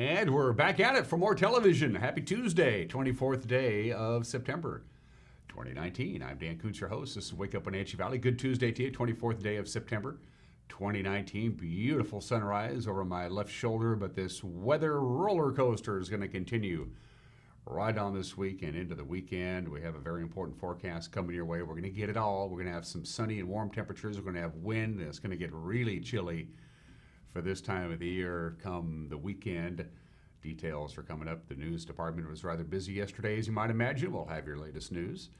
And we're back at it for more television. Happy Tuesday, 24th day of September, 2019. I'm Dan Kuntz, your host. This is Wake Up Wenatchee Valley. Good Tuesday to you, 24th day of September, 2019. Beautiful sunrise over my left shoulder, but this weather roller coaster is going to continue right on this week and into the weekend. We have a very important forecast coming your way. We're going to get it all. We're going to have some sunny and warm temperatures. We're going to have wind, and it's going to get really chilly for this time of the year come the weekend. Details are coming up. The news department was rather busy yesterday, as you might imagine. We'll have your latest news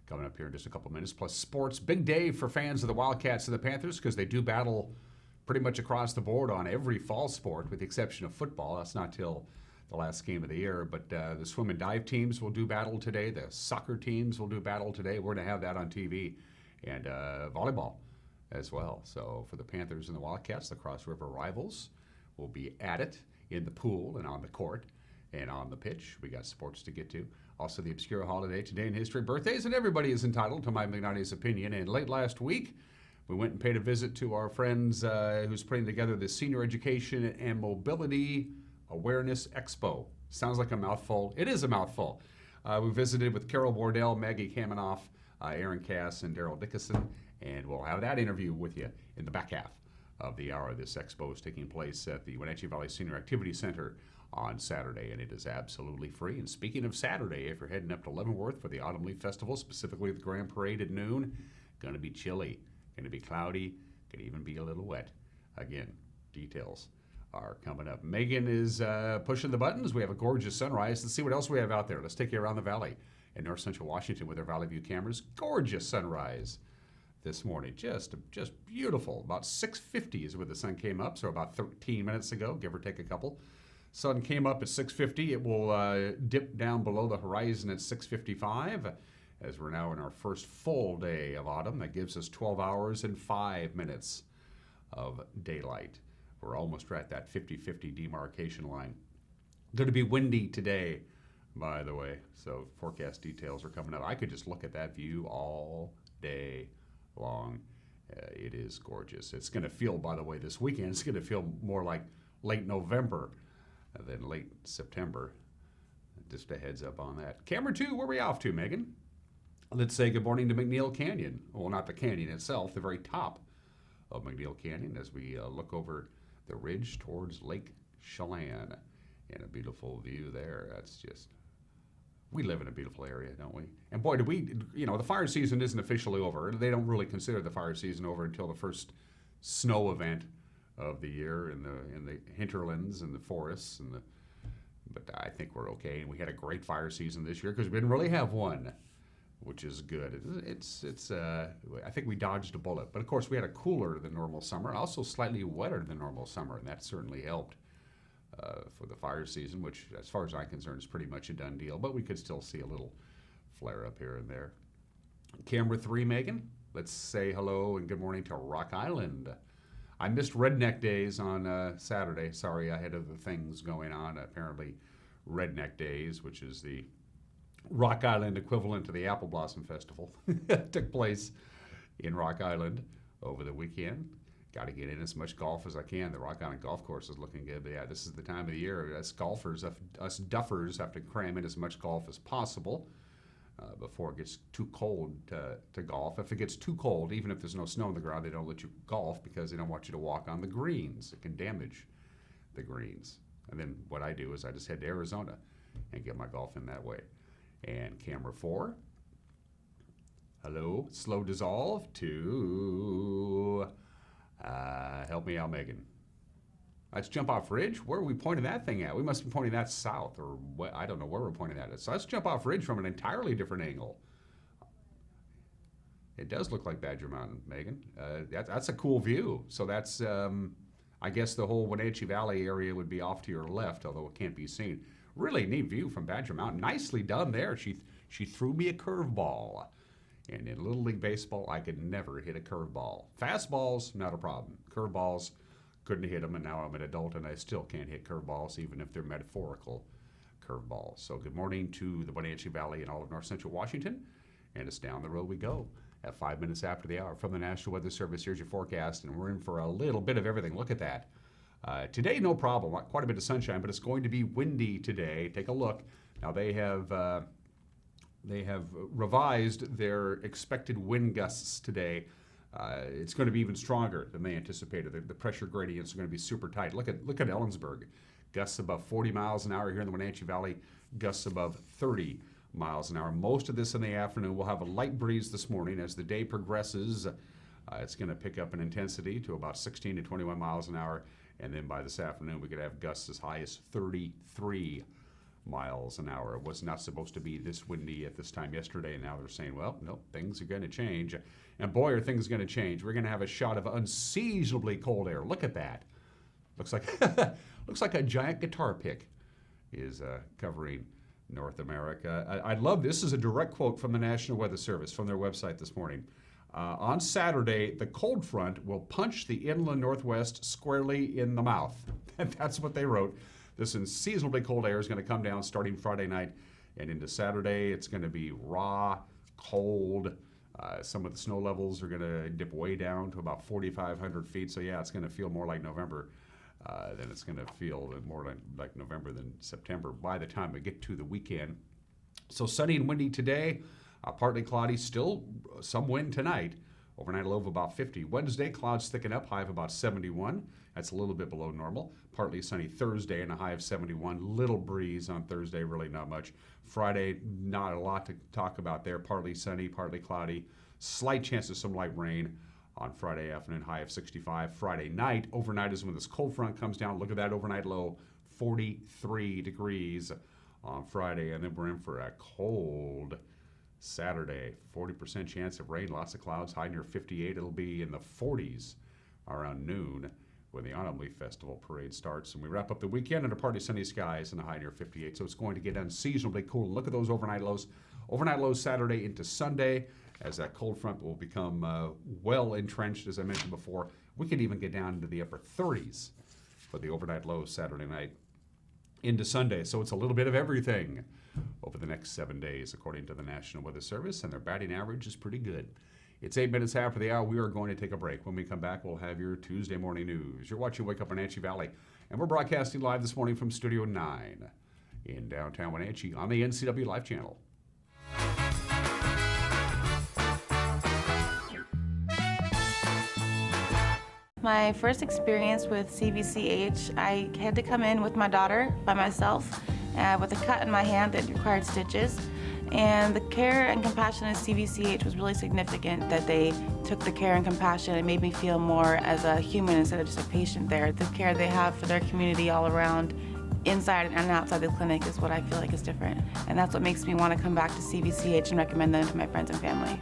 coming up here in just a couple minutes. Plus sports, big day for fans of the Wildcats and the Panthers because they do battle pretty much across the board on every fall sport with the exception of football. That's not till the last game of the year, but the swim and dive teams will do battle today. The soccer teams will do battle today. We're going to have that on TV. And volleyball as well. So for the Panthers and the Wildcats, the Cross River rivals will be at it in the pool and on the court and on the pitch. We got sports to get to. Also the obscure holiday today in history, birthdays, and everybody is entitled to my Magnani's opinion. And late last week, we went and paid a visit to our friends who's putting together the Senior Education and Mobility Awareness Expo. Sounds like a mouthful. It is a mouthful. We visited with Carol Wardell, Maggie Kaminoff, Erin Cass, and Darrell Dickeson. And we'll have that interview with you in the back half of the hour. This expo is taking place at the Wenatchee Valley Senior Activity Center on Saturday, and it is absolutely free. And speaking of Saturday, if you're heading up to Leavenworth for the Autumn Leaf Festival, specifically the Grand Parade at noon, going to be chilly, going to be cloudy, could even be a little wet. Again, details are coming up. Megan is pushing the buttons. We have a gorgeous sunrise. Let's see what else we have out there. Let's take you around the valley in north central Washington with our Valley View cameras. Gorgeous sunrise this morning, just beautiful. About 6:50 is when the sun came up, so about 13 minutes ago, give or take a couple. Sun came up at 6:50. It will dip down below the horizon at 6:55, as we're now in our first full day of autumn. That gives us 12 hours and 5 minutes of daylight. We're almost at that 50-50 demarcation line. Going to be windy today, by the way, so forecast details are coming up. I could just look at that view all day long. It is gorgeous. It's going to feel, by the way, this weekend, it's going to feel more like late November than late September. Just a heads up on that. Camera 2, where are we off to, Megan? Let's say good morning to McNeil Canyon. Well, not the canyon itself, the very top of McNeil Canyon as we look over the ridge towards Lake Chelan. And a beautiful view there. That's just, we live in a beautiful area, don't we? And boy, do we, the fire season isn't officially over. They don't really consider the fire season over until the first snow event of the year in the hinterlands and the forests but I think we're okay. And we had a great fire season this year because we didn't really have one, which is good. I think we dodged a bullet. But of course, we had a cooler than normal summer, also slightly wetter than normal summer, and that certainly helped for the fire season, which, as far as I'm concerned, is pretty much a done deal. But we could still see a little flare up here and there. Camera 3, Megan. Let's say hello and good morning to Rock Island. I missed Redneck Days on Saturday. Sorry, I had other things going on. Apparently, Redneck Days, which is the Rock Island equivalent to the Apple Blossom Festival, took place in Rock Island over the weekend. Got to get in as much golf as I can. The Rock Island golf course is looking good. But yeah, this is the time of the year. Us golfers, us duffers, have to cram in as much golf as possible before it gets too cold to golf. If it gets too cold, even if there's no snow on the ground, they don't let you golf because they don't want you to walk on the greens. It can damage the greens. And then what I do is I just head to Arizona and get my golf in that way. And camera 4. Hello, slow dissolve to, help me out, Megan. Let's jump off ridge. Where are we pointing that thing at? We must be pointing that south, or what, I don't know where we're pointing that at. So let's jump off ridge from an entirely different angle. It does look like Badger Mountain, Megan. That's a cool view. So that's, I guess the whole Wenatchee Valley area would be off to your left, although it can't be seen. Really neat view from Badger Mountain. Nicely done there. She threw me a curveball. And in Little League Baseball, I could never hit a curveball. Fastballs, not a problem. Curveballs, couldn't hit them, and now I'm an adult and I still can't hit curveballs, even if they're metaphorical curveballs. So good morning to the Wenatchee Valley and all of north central Washington. And it's down the road we go at 5 minutes after the hour. From the National Weather Service, here's your forecast, and we're in for a little bit of everything. Look at that. Today, no problem. Quite a bit of sunshine, but it's going to be windy today. Take a look. Now they have revised their expected wind gusts today. It's going to be even stronger than they anticipated. The pressure gradients are going to be super tight. Look at Ellensburg, gusts above 40 miles an hour here in the Wenatchee Valley, gusts above 30 miles an hour. Most of this in the afternoon. We'll have a light breeze this morning. As the day progresses, it's going to pick up in intensity to about 16 to 21 miles an hour, and then by this afternoon we could have gusts as high as 33 miles an hour. It was not supposed to be this windy at this time yesterday, and now they're saying, well, no, things are going to change. And boy, are things going to change. We're going to have a shot of unseasonably cold air. Look at that. Looks like a giant guitar pick is covering North America. I love this. This is a direct quote from the National Weather Service from their website this morning. On Saturday, the cold front will punch the inland Northwest squarely in the mouth. That's what they wrote. This unseasonably cold air is going to come down starting Friday night and into Saturday. It's going to be raw, cold. Some of the snow levels are going to dip way down to about 4,500 feet. So yeah, it's going to feel more like November than it's going to feel more like November than September by the time we get to the weekend. So sunny and windy today, partly cloudy, still some wind tonight. Overnight low of about 50. Wednesday, clouds thicken up, high of about 71. That's a little bit below normal. Partly sunny Thursday and a high of 71. Little breeze on Thursday, really not much. Friday, not a lot to talk about there. Partly sunny, partly cloudy. Slight chance of some light rain on Friday afternoon, high of 65. Friday night, overnight is when this cold front comes down. Look at that overnight low, 43 degrees on Friday. And then we're in for a cold Saturday, 40% chance of rain, lots of clouds, high near 58. It'll be in the 40s around noon when the Autumn Leaf Festival parade starts. And we wrap up the weekend under partly sunny skies and a high near 58. So it's going to get unseasonably cool. Look at those overnight lows. Overnight lows Saturday into Sunday as that cold front will become well entrenched, as I mentioned before. We could even get down into the upper 30s for the overnight lows Saturday night into Sunday. So it's a little bit of everything over the next 7 days, according to the National Weather Service, and their batting average is pretty good. It's 8 minutes after the hour. We are going to take a break. When we come back, we'll have your Tuesday morning news. You're watching Wake Up Wenatchee Valley, and we're broadcasting live this morning from Studio 9 in downtown Wenatchee on the NCW Live channel. My first experience with CVCH, I had to come in with my daughter by myself with a cut in my hand that required stitches. And the care and compassion of CVCH was really significant, that they took the care and compassion and made me feel more as a human instead of just a patient there. The care they have for their community all around, inside and outside the clinic, is what I feel like is different. And that's what makes me want to come back to CVCH and recommend them to my friends and family.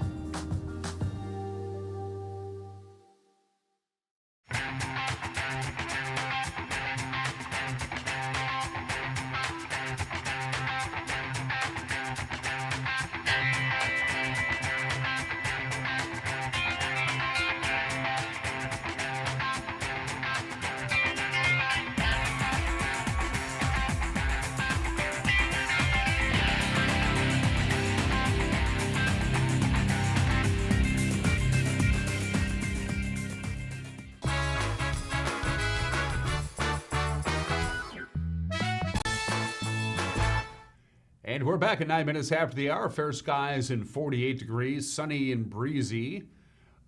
And we're back at 9 minutes after the hour. Fair skies and 48 degrees, sunny and breezy.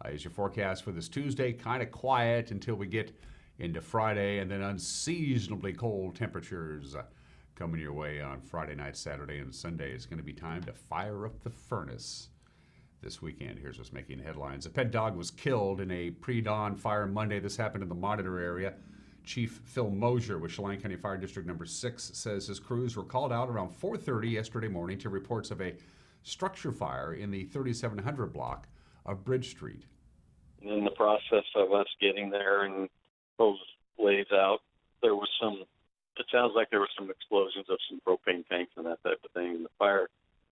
Is your forecast for this Tuesday. Kind of quiet until we get into Friday, and then unseasonably cold temperatures coming your way on Friday night, Saturday, and Sunday. It's going to be time to fire up the furnace this weekend. Here's what's making headlines. A pet dog was killed in a pre-dawn fire Monday. This happened in the Monitor area. Chief Phil Mosier with Chelan County Fire District Number 6 says his crews were called out around 4:30 yesterday morning to reports of a structure fire in the 3700 block of Bridge Street. In the process of us getting there and those lays out, there was it sounds like there were some explosions of some propane tanks and that type of thing. And the fire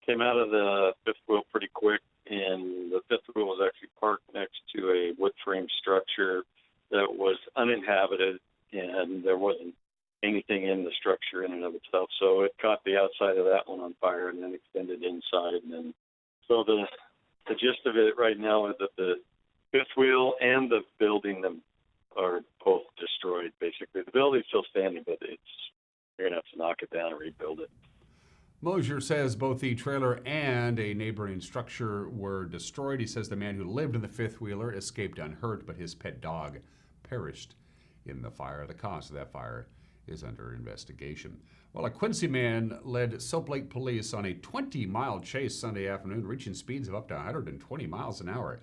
came out of the fifth wheel pretty quick, and the fifth wheel was actually parked next to a wood frame structure that was uninhabited, and there wasn't anything in the structure in and of itself. So it caught the outside of that one on fire and then extended inside. And then, so the gist of it right now is that the fifth wheel and the building are both destroyed, basically. The building's still standing, but you're going to have to knock it down and rebuild it. Mosier says both the trailer and a neighboring structure were destroyed. He says the man who lived in the fifth wheeler escaped unhurt, but his pet dog perished in the fire. The cause of that fire is under investigation. Well, a Quincy man led Soap Lake police on a 20-mile chase Sunday afternoon, reaching speeds of up to 120 miles an hour.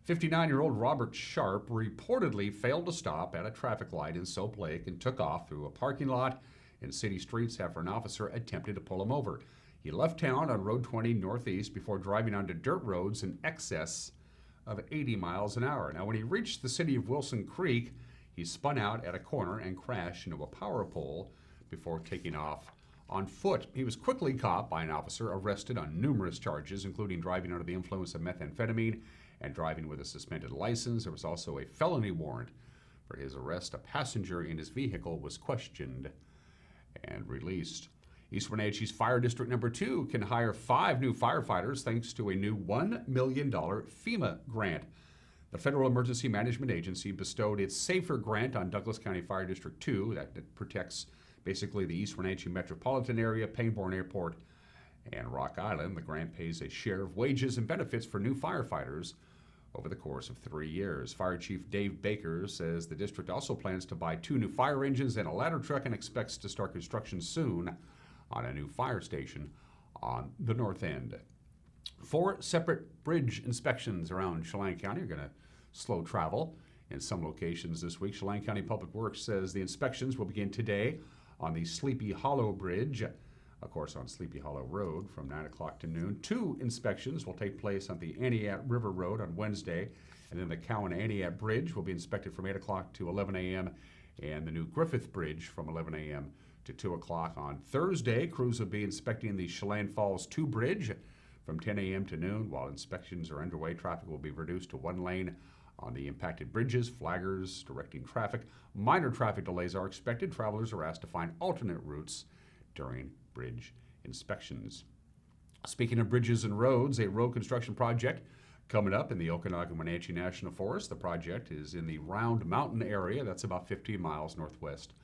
59-year-old Robert Sharp reportedly failed to stop at a traffic light in Soap Lake and took off through a parking lot in city streets after an officer attempted to pull him over. He left town on Road 20 northeast before driving onto dirt roads in excess of 80 miles an hour. Now, when he reached the city of Wilson Creek, he spun out at a corner and crashed into a power pole before taking off on foot. He was quickly caught by an officer, arrested on numerous charges, including driving under the influence of methamphetamine and driving with a suspended license. There was also a felony warrant for his arrest. A passenger in his vehicle was questioned and released. East Wenatchee's Fire District Number 2 can hire 5 new firefighters thanks to a new $1 million FEMA grant. The Federal Emergency Management Agency bestowed its SAFER grant on Douglas County Fire District 2 that protects basically the East Wenatchee metropolitan area, Pangbourne Airport, and Rock Island. The grant pays a share of wages and benefits for new firefighters over the course of 3 years. Fire Chief Dave Baker says the district also plans to buy 2 new fire engines and a ladder truck and expects to start construction soon on a new fire station on the north end. 4 separate bridge inspections around Chelan County are going to slow travel in some locations this week. Chelan County Public Works says the inspections will begin today on the Sleepy Hollow Bridge, of course on Sleepy Hollow Road from 9 o'clock to noon. 2 inspections will take place on the Aniat River Road on Wednesday, and then the Cowan-Aniat Bridge will be inspected from 8 o'clock to 11 a.m., and the new Griffith Bridge from 11 a.m. to 2 o'clock on Thursday. Crews will be inspecting the Chelan Falls 2 Bridge from 10 a.m. to noon. While inspections are underway, traffic will be reduced to 1 lane on the impacted bridges, flaggers directing traffic. Minor traffic delays are expected. Travelers are asked to find alternate routes during bridge inspections. Speaking of bridges and roads, a road construction project coming up in the Okanagan-Wenatchee National Forest. The project is in the Round Mountain area. That's about 15 miles northwest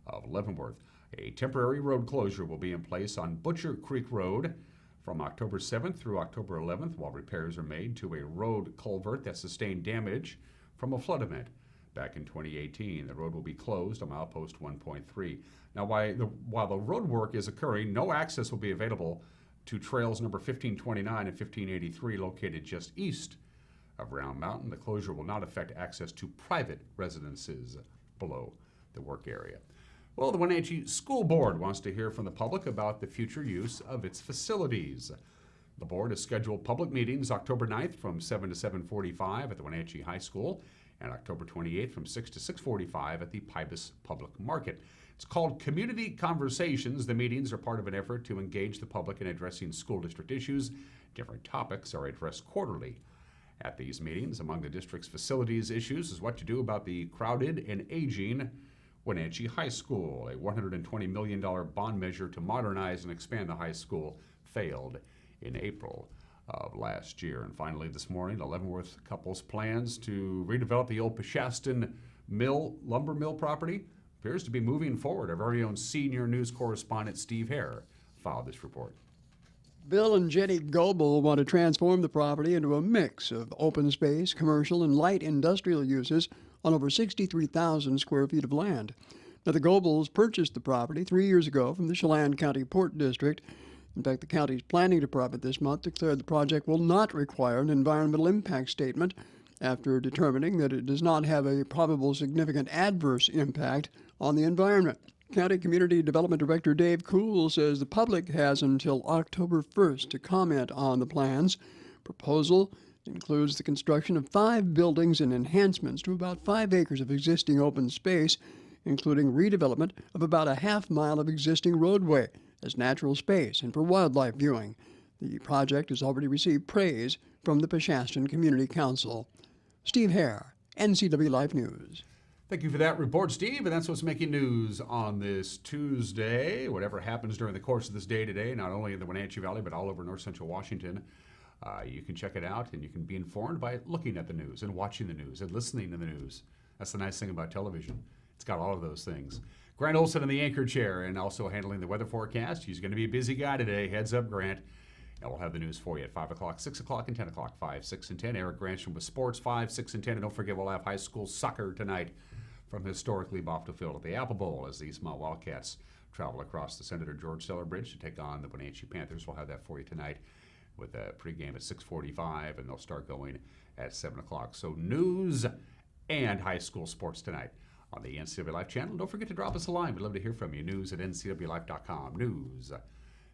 of Leavenworth. A temporary road closure will be in place on Butcher Creek Road from October 7th through October 11th while repairs are made to a road culvert that sustained damage from a flood event back in 2018. The road will be closed on milepost 1.3. Now, while the road work is occurring, no access will be available to trails number 1529 and 1583 located just east of Round Mountain. The closure will not affect access to private residences below the work area. Well, the Wenatchee School Board wants to hear from the public about the future use of its facilities. The board has scheduled public meetings October 9th from 7 to 7:45 at the Wenatchee High School and October 28th from 6 to 6:45 at the Pybus Public Market. It's called Community Conversations. The meetings are part of an effort to engage the public in addressing school district issues. Different topics are addressed quarterly at these meetings. Among the district's facilities issues is what to do about the crowded and aging Wenatchee High School. A $120 million bond measure to modernize and expand the high school failed in April of last year. And finally this morning, the Leavenworth couple's plans to redevelop the old Peshastin lumber mill property appears to be moving forward. Our very own senior news correspondent Steve Hare filed this report. Bill and Jenny Goebel want to transform the property into a mix of open space, commercial, and light industrial uses on over 63,000 square feet of land. Now, the Goebels purchased the property 3 years ago from the Chelan County Port District. In fact, the county's planning department this month declared the project will not require an environmental impact statement after determining that it does not have a probable significant adverse impact on the environment. County Community Development Director Dave Kuhl says the public has until October 1st to comment on the plans. Proposal includes the construction of 5 buildings and enhancements to about 5 acres of existing open space, including redevelopment of about a half-mile of existing roadway as natural space and for wildlife viewing. The project has already received praise from the Peshastin Community Council. Steve Hare, NCW Life News. Thank you for that report, Steve. And that's what's making news on this Tuesday. Whatever happens during the course of this day today, not only in the Wenatchee Valley, but all over north central Washington, you can check it out and you can be informed by looking at the news and watching the news and listening to the news That's the nice thing about television. It's got all of those things. Grant Olson in the anchor chair and also handling the weather forecast. He's going to be a busy guy today. Heads up, Grant. And we'll have the news for you at 5 o'clock, 6 o'clock, and 10 o'clock, 5, 6, and 10. Eric Granstrom with sports, 5, 6, and 10. And don't forget, we'll have high school soccer tonight from historically Bofta Field at the Apple Bowl as the Small Wildcats travel across the Senator George Seller Bridge to take on the Wenatchee Panthers. We'll have that for you tonight with a pregame at 6:45, and they'll start going at 7 o'clock. So news and high school sports tonight on the NCW Life channel. Don't forget to drop us a line. We'd love to hear from you. News at ncwlife.com. News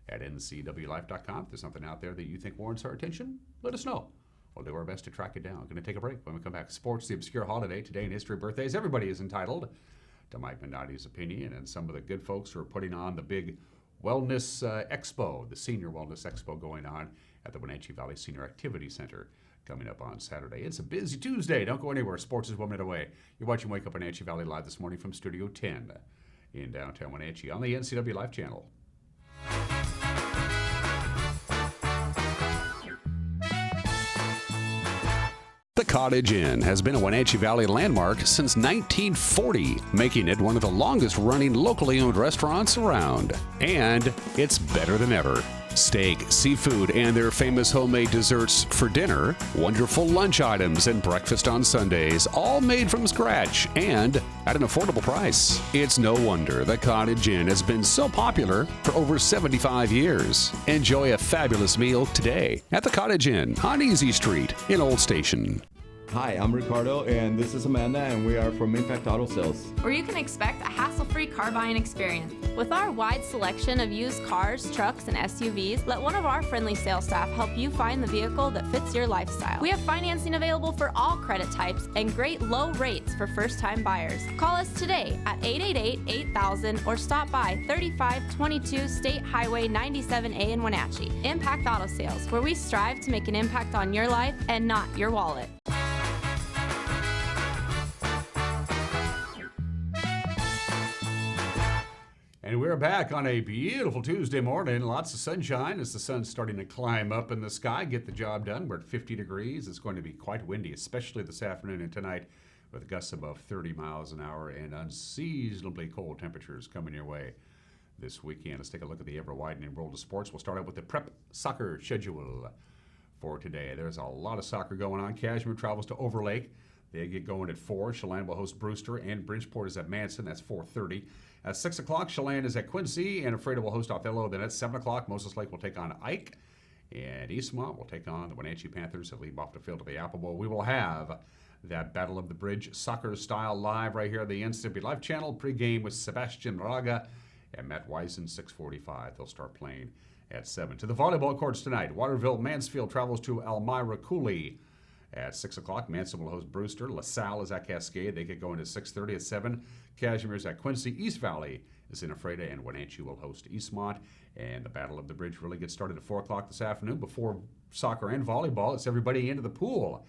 at ncwlife.com. If there's something out there that you think warrants our attention, let us know. We'll do our best to track it down. Going to take a break. When we come back, sports, the obscure holiday, today in history, birthdays. Everybody is entitled to Mike Minotti's opinion and some of the good folks who are putting on the big wellness expo, the senior wellness expo going on at the Wenatchee Valley Senior Activity Center coming up on Saturday. It's a busy Tuesday. Don't go anywhere. Sports is 1 minute away. You're watching Wake Up Wenatchee Valley live this morning from Studio 10 in downtown Wenatchee on the NCW Life channel. The Cottage Inn has been a Wenatchee Valley landmark since 1940, making it one of the longest-running locally owned restaurants around. And it's better than ever. Steak, seafood, and their famous homemade desserts for dinner, wonderful lunch items, and breakfast on Sundays, all made from scratch and at an affordable price. It's no wonder the Cottage Inn has been so popular for over 75 years. Enjoy a fabulous meal today at the Cottage Inn on Easy Street in Old Station. Hi, I'm Ricardo, and this is Amanda, and we are from Impact Auto Sales. Where you can expect a hassle-free car buying experience. With our wide selection of used cars, trucks, and SUVs, let one of our friendly sales staff help you find the vehicle that fits your lifestyle. We have financing available for all credit types and great low rates for first-time buyers. Call us today at 888-8000 or stop by 3522 State Highway 97A in Wenatchee. Impact Auto Sales, where we strive to make an impact on your life and not your wallet. And we're back on a beautiful Tuesday morning. Lots of sunshine as the sun's starting to climb up in the sky. Get the job done. We're at 50 degrees. It's going to be quite windy, especially this afternoon and tonight with gusts above 30 miles an hour and unseasonably cold temperatures coming your way this weekend. Let's take a look at the ever-widening world of sports. We'll start out with the prep soccer schedule for today. There's a lot of soccer going on. Cashmere travels to Overlake. They get going at 4. Chelan will host Brewster, and Bridgeport is at Manson. That's 4:30. At 6 o'clock, Chelan is at Quincy, and Ephrata will host Othello. Then at 7 o'clock, Moses Lake will take on Ike, and Eastmont will take on the Wenatchee Panthers that lead off the field of the Apple Bowl. We will have that Battle of the Bridge soccer style live right here on the NCW Life channel. Pre-game with Sebastian Raga and Matt Weisen, 6:45. They'll start playing at 7. To the volleyball courts tonight, Waterville Mansfield travels to Elmira Cooley. At 6 o'clock, Manson will host Brewster. LaSalle is at Cascade. They get going at 6:30. At 7, Cashmere is at Quincy. East Valley is in Ephrata, and Wenatchee will host Eastmont. And the Battle of the Bridge really gets started at 4 o'clock this afternoon. Before soccer and volleyball, it's everybody into the pool.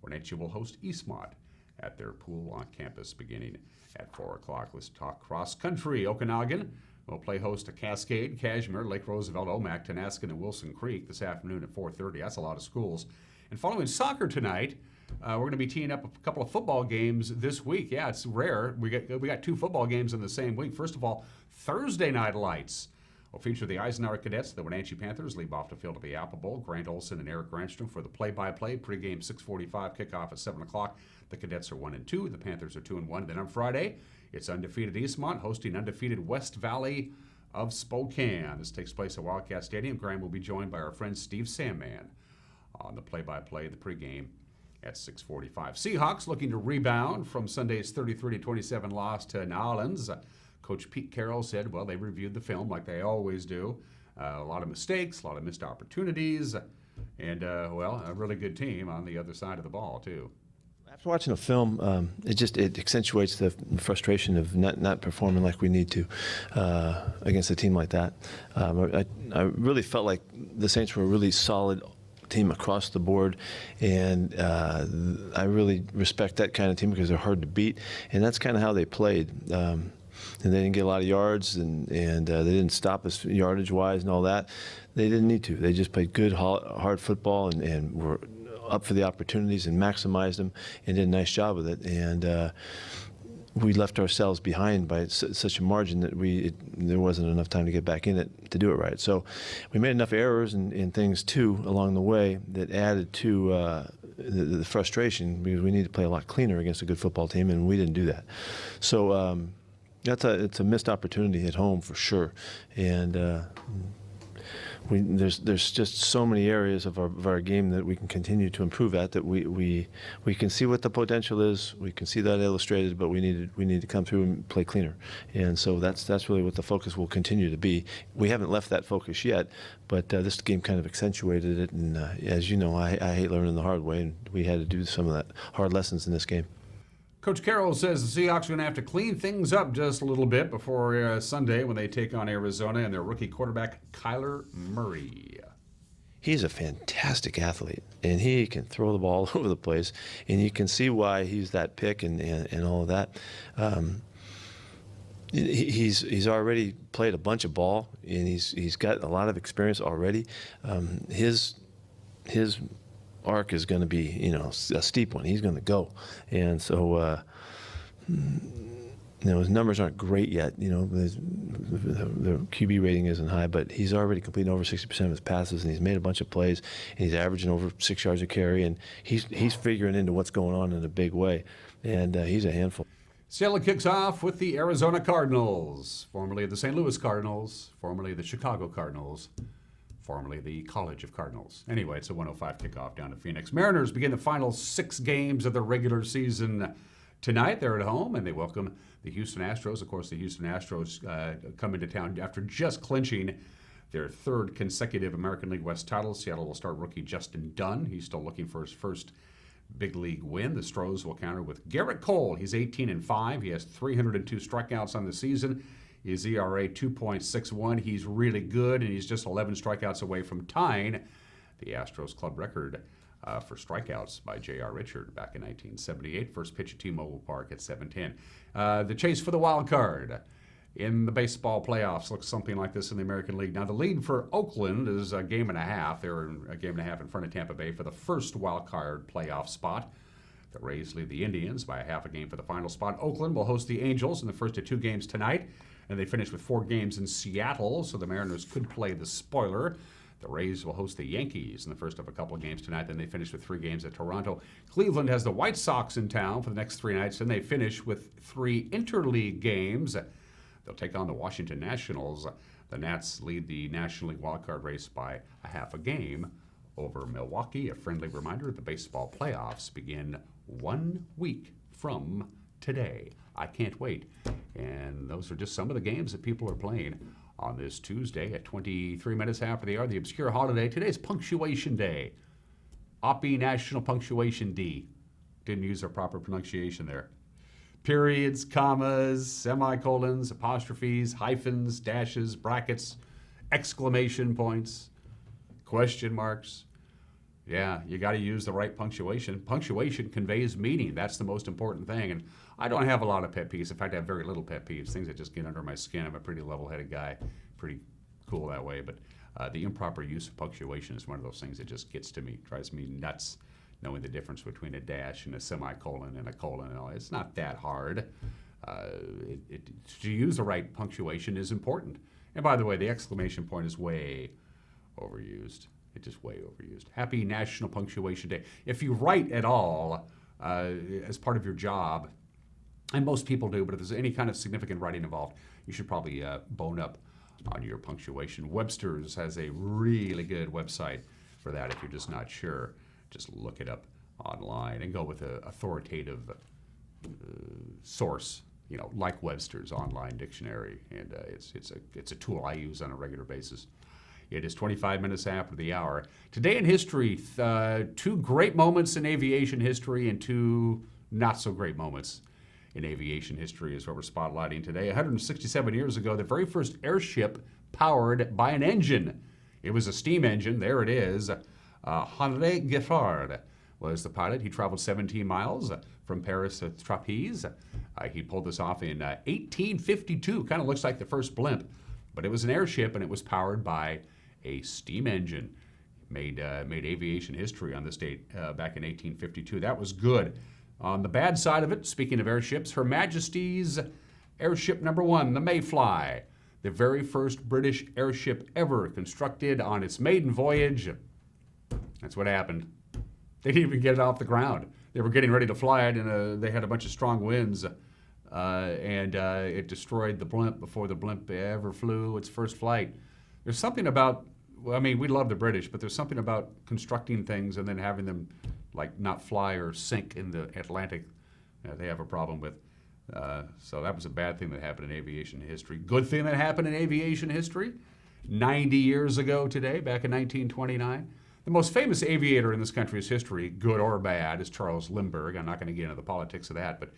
Wenatchee will host Eastmont at their pool on campus beginning at 4 o'clock. Let's talk cross country. Okanagan will play host to Cascade, Cashmere, Lake Roosevelt, Omak, Tenascan, and Wilson Creek this afternoon at 4:30. That's a lot of schools. And following soccer tonight, we're going to be teeing up a couple of football games this week. Yeah, it's rare. We got 2 football games in the same week. First of all, Thursday Night Lights will feature the Eisenhower Cadets. The Wenatchee Panthers leave off the field of the Apple Bowl. Grant Olson and Eric Granstrom for the play-by-play. Pre-game 6:45, kickoff at 7 o'clock. The Cadets are 1-2. The Panthers are 2-1. Then on Friday, it's undefeated Eastmont hosting undefeated West Valley of Spokane. This takes place at Wildcat Stadium. Graham will be joined by our friend Steve Sandman on the play-by-play, the pregame at 6:45. Seahawks looking to rebound from Sunday's 33-27 loss to New Orleans. Coach Pete Carroll said, well, they reviewed the film like they always do. A lot of mistakes, a lot of missed opportunities, and, a really good team on the other side of the ball, too. After watching the film, it accentuates the frustration of not performing like we need to against a team like that. I really felt like the Saints were a really solid team across the board, and I really respect that kind of team because they're hard to beat, and that's kind of how they played. And they didn't get a lot of yards, and they didn't stop us yardage-wise and all that. They didn't need to. They just played good, hard football and were up for the opportunities and maximized them and did a nice job with it. And we left ourselves behind by such a margin that there wasn't enough time to get back in it to do it right. So we made enough errors and things too along the way that added to the frustration, because we need to play a lot cleaner against a good football team, and we didn't do that. So it's a missed opportunity at home for sure. And there's just so many areas of our game that we can continue to improve at, that we can see what the potential is. We can see that illustrated, but we need to come through and play cleaner. And so that's really what the focus will continue to be. We haven't left that focus yet, but this game kind of accentuated it. And as you know, I hate learning the hard way, and we had to do some of that hard lessons in this game. Coach Carroll says the Seahawks are going to have to clean things up just a little bit before Sunday when they take on Arizona and their rookie quarterback, Kyler Murray. He's a fantastic athlete, and he can throw the ball all over the place, and you can see why he's that pick and all of that. He's already played a bunch of ball, and he's got a lot of experience already. His arc is going to be, a steep one. He's going to go, and so his numbers aren't great yet. The QB rating isn't high, but he's already completing over 60% of his passes, and he's made a bunch of plays, and he's averaging over 6 yards a carry, and he's figuring into what's going on in a big way, and he's a handful. Seattle kicks off with the Arizona Cardinals, formerly the St. Louis Cardinals, formerly the Chicago Cardinals, formerly the College of Cardinals. Anyway, it's a 1:05 kickoff down to Phoenix. Mariners begin the final 6 games of the regular season tonight. They're at home, and they welcome the Houston Astros. Of course, the Houston Astros come into town after just clinching their 3rd consecutive American League West title. Seattle will start rookie Justin Dunn. He's still looking for his first big league win. The Stros will counter with Garrett Cole. He's 18-5. He has 302 strikeouts on the season. His ERA 2.61. He's really good, and he's just 11 strikeouts away from tying the Astros club record for strikeouts by J.R. Richard back in 1978. First pitch at T-Mobile Park at 7:10. The chase for the wild card in the baseball playoffs looks something like this in the American League. Now, the lead for Oakland is a game and a half. They're a game and a half in front of Tampa Bay for the first wild card playoff spot. The Rays lead the Indians by a half a game for the final spot. Oakland will host the Angels in the first of 2 games tonight, and they finish with 4 games in Seattle, so the Mariners could play the spoiler. The Rays will host the Yankees in the first of a couple of games tonight. Then they finish with 3 games at Toronto. Cleveland has the White Sox in town for the next 3 nights, and they finish with 3 interleague games. They'll take on the Washington Nationals. The Nats lead the National League wildcard race by a half a game over Milwaukee. A friendly reminder, the baseball playoffs begin 1 week from today. I can't wait. And those are just some of the games that people are playing on this Tuesday at 23 minutes after the hour. The obscure holiday. Today's Punctuation Day. Oppie National Punctuation D. Didn't use our proper pronunciation there. Periods, commas, semicolons, apostrophes, hyphens, dashes, brackets, exclamation points, question marks. Yeah, you got to use the right punctuation. Punctuation conveys meaning. That's the most important thing. And I don't have a lot of pet peeves. In fact, I have very little pet peeves, things that just get under my skin. I'm a pretty level-headed guy, pretty cool that way. But the improper use of punctuation is one of those things that just gets to me, drives me nuts, knowing the difference between a dash and a semicolon and a colon and all. It's not that hard. To use the right punctuation is important. And by the way, the exclamation point is way overused. It's just way overused. Happy National Punctuation Day. If you write at all as part of your job, and most people do, but if there's any kind of significant writing involved, you should probably bone up on your punctuation. Webster's has a really good website for that if you're just not sure. Just look it up online and go with an authoritative source, like Webster's online dictionary. And it's a tool I use on a regular basis. It is 25 minutes after the hour. Today in history, 2 great moments in aviation history and 2 not so great moments in aviation history is what we're spotlighting today. 167 years ago, the very first airship powered by an engine. It was a steam engine. There it is. Henri Giffard was the pilot. He traveled 17 miles from Paris to Trapeze. He pulled this off in 1852. Kind of looks like the first blimp, but it was an airship and it was powered by a steam engine. made aviation history on this date back in 1852. That was good. On the bad side of it, speaking of airships, Her Majesty's Airship Number 1, the Mayfly, the very first British airship ever constructed on its maiden voyage. That's what happened. They didn't even get it off the ground. They were getting ready to fly it, and they had a bunch of strong winds, and it destroyed the blimp before the blimp ever flew its first flight. There's something about, I mean, we love the British, but there's something about constructing things and then having them like not fly or sink in the Atlantic. They have a problem with. So that was a bad thing that happened in aviation history. Good thing that happened in aviation history. 90 years ago today, back in 1929. The most famous aviator in this country's history, good or bad, is Charles Lindbergh. I'm not going to get into the politics of that, but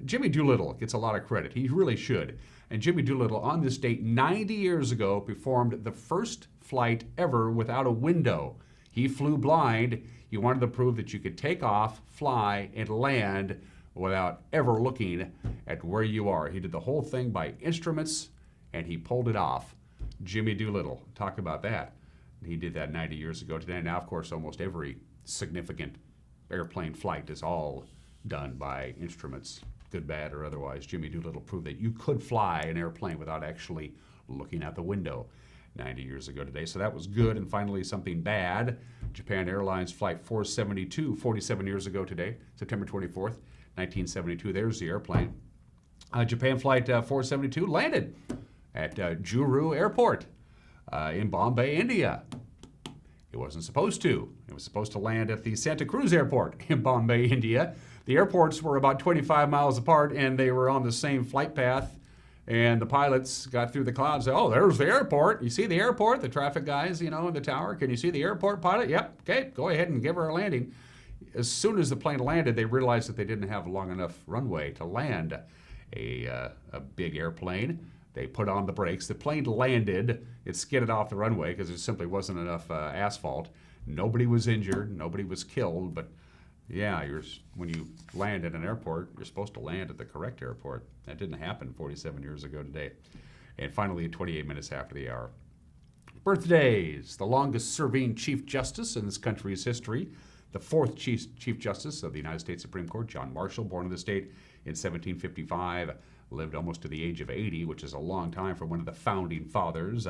Jimmy Doolittle gets a lot of credit. He really should. And Jimmy Doolittle, on this date 90 years ago, performed the first flight ever without a window. He flew blind. He wanted to prove that you could take off, fly, and land without ever looking at where you are. He did the whole thing by instruments, and he pulled it off. Jimmy Doolittle, talk about that. He did that 90 years ago today. Now, of course, almost every significant airplane flight is all done by instruments, good, bad, or otherwise. Jimmy Doolittle proved that you could fly an airplane without actually looking out the window 90 years ago today. So that was good. And finally, something bad. Japan Airlines Flight 472, 47 years ago today, September 24th, 1972. There's the airplane. Japan Flight 472 landed at Juru Airport in Bombay, India. It wasn't supposed to. It was supposed to land at the Santa Cruz Airport in Bombay, India. The airports were about 25 miles apart, and they were on the same flight path. And the pilots got through the clouds and said, oh, there's the airport. You see the airport? The traffic guys, in the tower. Can you see the airport, pilot? Yep. Okay, go ahead and give her a landing. As soon as the plane landed, they realized that they didn't have long enough runway to land a big airplane. They put on the brakes. The plane landed. It skidded off the runway because there simply wasn't enough asphalt. Nobody was injured. Nobody was killed. But yeah, when you land at an airport, you're supposed to land at the correct airport. That didn't happen 47 years ago today. And finally, 28 minutes after the hour. Birthdays. The longest serving Chief Justice in this country's history. The fourth Chief Justice of the United States Supreme Court, John Marshall, born in the state in 1755, lived almost to the age of 80, which is a long time for one of the founding fathers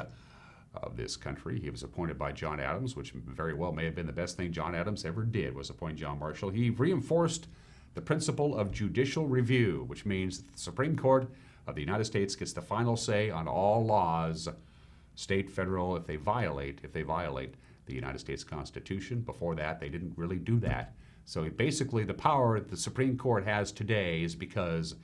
of this country. He was appointed by John Adams, which very well may have been the best thing John Adams ever did, was appoint John Marshall. He reinforced the principle of judicial review, which means that the Supreme Court of the United States gets the final say on all laws, state, federal, if they violate the United States Constitution. Before that, they didn't really do that. So basically, the power that the Supreme Court has today is because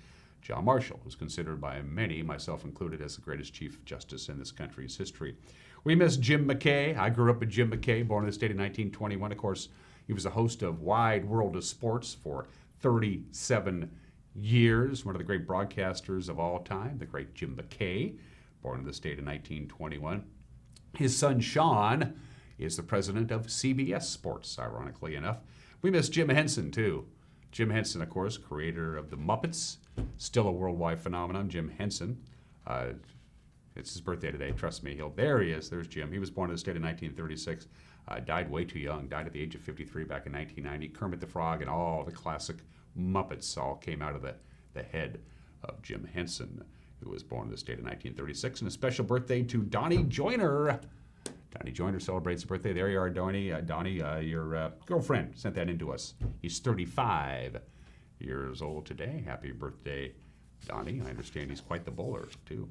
John Marshall was considered by many, myself included, as the greatest Chief Justice in this country's history. We miss Jim McKay. I grew up with Jim McKay, born in the state in 1921. Of course, he was the host of Wide World of Sports for 37 years, one of the great broadcasters of all time, the great Jim McKay, born in the state in 1921. His son, Sean, is the president of CBS Sports, ironically enough. We miss Jim Henson, too. Jim Henson, of course, creator of the Muppets, still a worldwide phenomenon. Jim Henson. It's his birthday today, trust me. There he is. There's Jim. He was born in the state in 1936. Died way too young. Died at the age of 53 back in 1990. Kermit the Frog and all the classic Muppets all came out of the head of Jim Henson, who was born in the state in 1936. And a special birthday to Donnie Joyner. Donnie Joyner celebrates his birthday. There you are, Donnie. Donnie, your girlfriend sent that in to us. He's 35 years old today. Happy birthday, Donnie. I understand he's quite the bowler, too.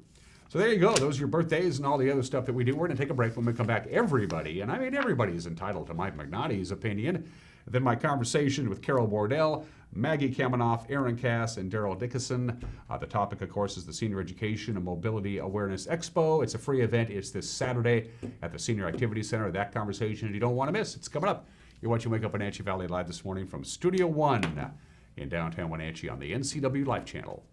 So there you go. Those are your birthdays and all the other stuff that we do. We're going to take a break. When we come back, everybody, and I mean everybody, is entitled to Mike Magnotti's opinion. Then my conversation with Carol Bordell, Maggie Kaminoff, Erin Cass, and Darrell Dickeson. The topic, of course, is the Senior Education and Mobility Awareness Expo. It's a free event. It's this Saturday at the Senior Activity Center. That conversation you don't want to miss. It's coming up. You're watching Wake Up Wenatchee Valley Live this morning from Studio One in downtown Wenatchee on the NCW Life Channel.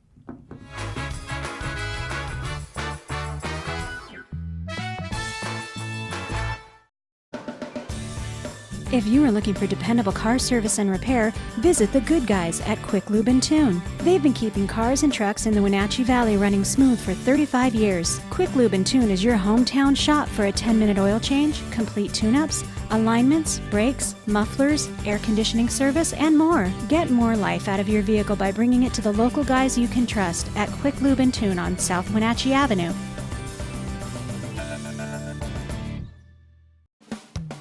If you are looking for dependable car service and repair, visit the good guys at Quick Lube and Tune. They've been keeping cars and trucks in the Wenatchee Valley running smooth for 35 years. Quick Lube and Tune is your hometown shop for a 10-minute oil change, complete tune-ups, alignments, brakes, mufflers, air conditioning service, and more. Get more life out of your vehicle by bringing it to the local guys you can trust at Quick Lube and Tune on South Wenatchee Avenue.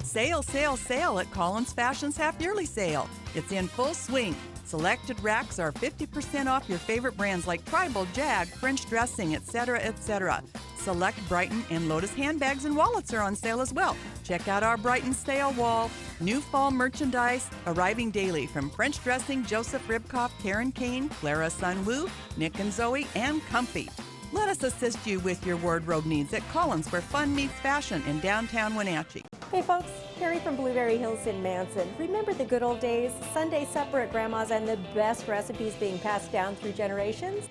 Sale, sale, sale at Collins Fashion's half-yearly sale. It's in full swing. Selected racks are 50% off your favorite brands like Tribal, Jag, French Dressing, etc., etc. Select Brighton and Lotus handbags and wallets are on sale as well. Check out our Brighton sale wall. New fall merchandise arriving daily from French Dressing, Joseph Ribkoff, Karen Kane, Clara Sunwoo, Nick and Zoe, and Comfy. Let us assist you with your wardrobe needs at Collins, where fun meets fashion in downtown Wenatchee. Hey folks, Carrie from Blueberry Hills in Manson. Remember the good old days? Sunday supper at Grandma's and the best recipes being passed down through generations?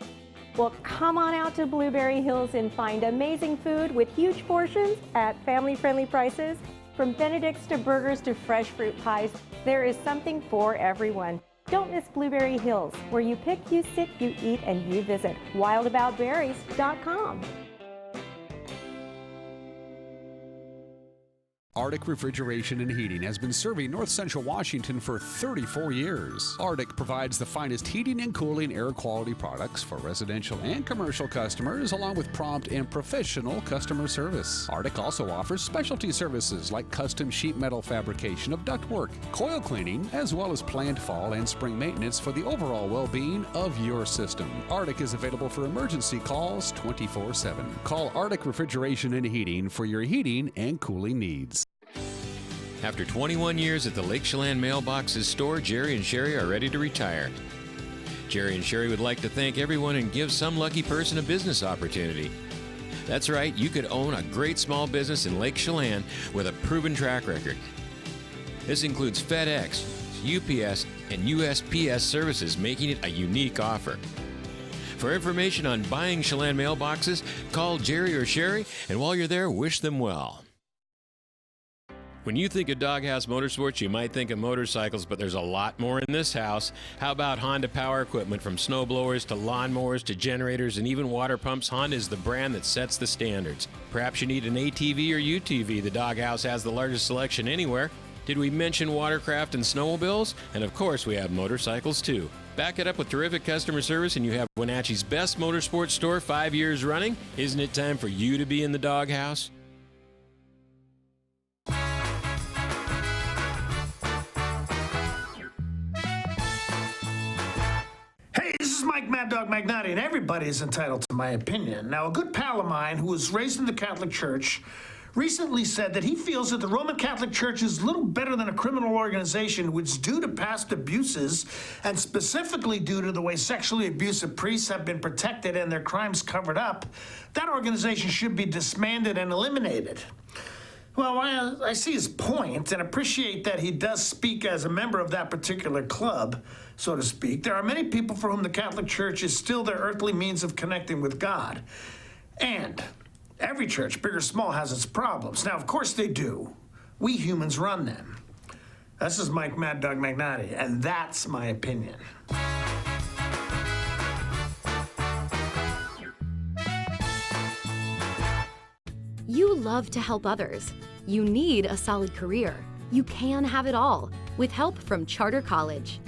Well, come on out to Blueberry Hills and find amazing food with huge portions at family-friendly prices. From Benedict's to burgers to fresh fruit pies, there is something for everyone. Don't miss Blueberry Hills, where you pick, you sit, you eat, and you visit. wildaboutberries.com. Arctic Refrigeration and Heating has been serving North Central Washington for 34 years. Arctic provides the finest heating and cooling air quality products for residential and commercial customers, along with prompt and professional customer service. Arctic also offers specialty services like custom sheet metal fabrication of ductwork, coil cleaning, as well as planned fall and spring maintenance for the overall well-being of your system. Arctic is available for emergency calls 24/7. Call Arctic Refrigeration and Heating for your heating and cooling needs. After 21 years at the Lake Chelan Mailboxes store, Jerry and Sherry are ready to retire. Jerry and Sherry would like to thank everyone and give some lucky person a business opportunity. That's right, you could own a great small business in Lake Chelan with a proven track record. This includes FedEx, UPS, and USPS services, making it a unique offer. For information on buying Chelan mailboxes, call Jerry or Sherry, and while you're there, wish them well. When you think of Doghouse Motorsports, you might think of motorcycles, but there's a lot more in this house. How about Honda power equipment? From snowblowers to lawnmowers to generators and even water pumps, Honda is the brand that sets the standards. Perhaps you need an ATV or UTV. The Doghouse has the largest selection anywhere. Did we mention watercraft and snowmobiles? And of course, we have motorcycles too. Back it up with terrific customer service and you have Wenatchee's best motorsports store 5 years running. Isn't it time for you to be in the Doghouse? This is Mike Mad Dog Magnati, and everybody is entitled to my opinion. Now, a good pal of mine who was raised in the Catholic Church recently said that he feels that the Roman Catholic Church is little better than a criminal organization, which, due to past abuses, and specifically due to the way sexually abusive priests have been protected and their crimes covered up, that organization should be disbanded and eliminated. Well, I see his point and appreciate that he does speak as a member of that particular club, so to speak. There are many people for whom the Catholic Church is still their earthly means of connecting with God. And every church, big or small, has its problems. Now, of course they do. We humans run them. This is Mike Mad Dog Magnati, and that's my opinion. You love to help others. You need a solid career. You can have it all with help from Charter College.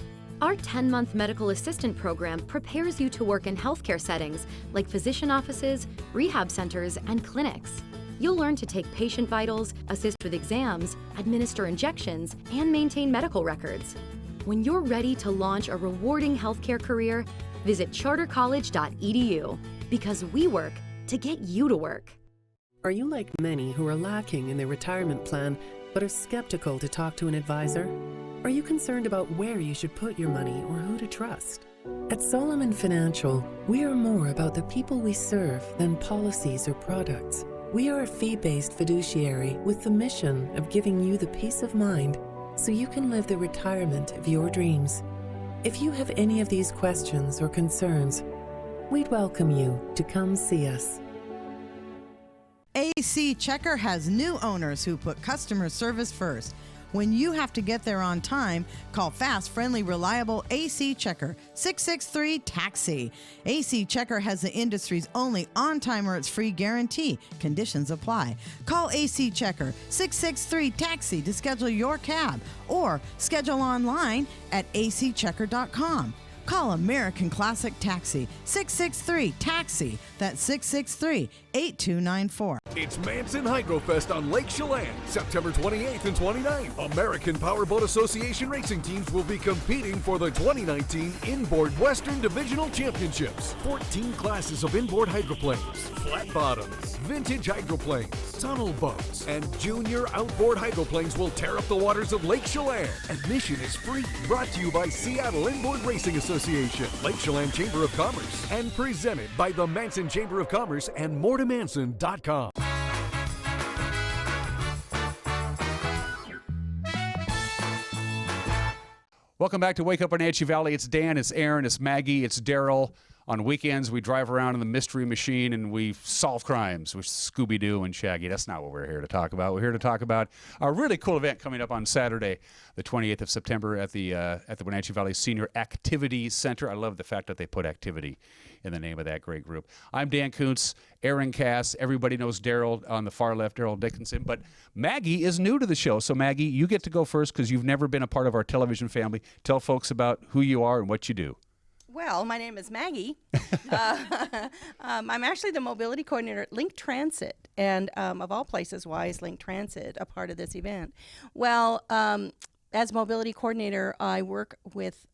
Our 10-month medical assistant program prepares you to work in healthcare settings like physician offices, rehab centers, and clinics. You'll learn to take patient vitals, assist with exams, administer injections, and maintain medical records. When you're ready to launch a rewarding healthcare career, visit chartercollege.edu because we work to get you to work. Are you like many who are lacking in their retirement plan but are skeptical to talk to an advisor? Are you concerned about where you should put your money or who to trust? At Solomon Financial, we are more about the people we serve than policies or products. We are a fee-based fiduciary with the mission of giving you the peace of mind so you can live the retirement of your dreams. If you have any of these questions or concerns, we'd welcome you to come see us. AC Checker has new owners who put customer service first. When you have to get there on time, call fast, friendly, reliable AC Checker, 663-TAXI. AC Checker has the industry's only on-time or it's free guarantee. Conditions apply. Call AC Checker, 663-TAXI to schedule your cab or schedule online at acchecker.com. Call American Classic Taxi, 663-TAXI. That's 663-8294. It's Manson Hydrofest on Lake Chelan, September 28th and 29th. American Powerboat Association racing teams will be competing for the 2019 Inboard Western Divisional Championships. 14 classes of inboard hydroplanes, flat bottoms, vintage hydroplanes, tunnel boats, and junior outboard hydroplanes will tear up the waters of Lake Chelan. Admission is free. Brought to you by Seattle Inboard Racing Association, Lake Chelan Chamber of Commerce, and presented by the Manson Chamber of Commerce and moretomanson.com. Welcome back to Wake Up Wenatchee Valley. It's Dan, it's Erin, it's Maggie, it's Darrell. On weekends, we drive around in the Mystery Machine and we solve crimes with Scooby-Doo and Shaggy. That's not what we're here to talk about. We're here to talk about a really cool event coming up on Saturday, the 28th of September at the Wenatchee Valley Senior Activity Center. I love the fact that they put activity in the name of that great group. I'm Dan Kuntz, Erin Cass. Everybody knows Darrell on the far left, Darrell Dickeson. But Maggie is new to the show. So, Maggie, you get to go first because you've never been a part of our television family. Tell folks about who you are and what you do. Well, my name is Maggie. I'm actually the mobility coordinator at Link Transit, and of all places, why is Link Transit a part of this event? Well, as mobility coordinator, I work with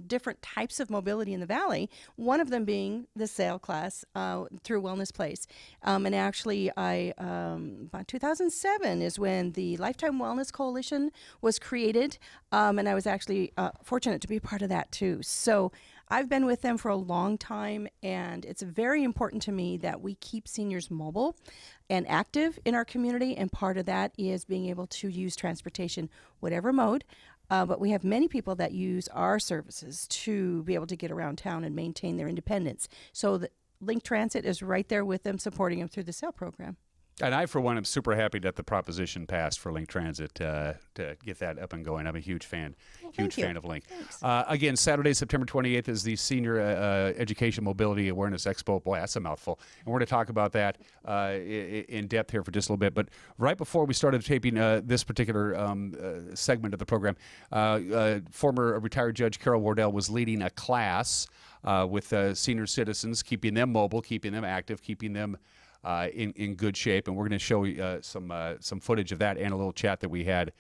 different types of mobility in the Valley, one of them being the sail class through Wellness Place. And actually, about 2007 is when the Lifetime Wellness Coalition was created, and I was actually fortunate to be a part of that too. So I've been with them for a long time, and it's very important to me that we keep seniors mobile and active in our community, and part of that is being able to use transportation, whatever mode. But we have many people that use our services to be able to get around town and maintain their independence. So the Link Transit is right there with them, supporting them through the SAIL program. And I, for one, am super happy that the proposition passed for Link Transit to get that up and going. I'm a huge fan, fan of Link. Again, Saturday, September 28th is the Senior Education Mobility Awareness Expo. Boy, that's a mouthful. And we're going to talk about that in depth here for just a little bit. But right before we started taping this particular segment of the program, former retired Judge Carol Wardell was leading a class with senior citizens, keeping them mobile, keeping them active, keeping them in good shape, and we're going to show you some footage of that and a little chat that we had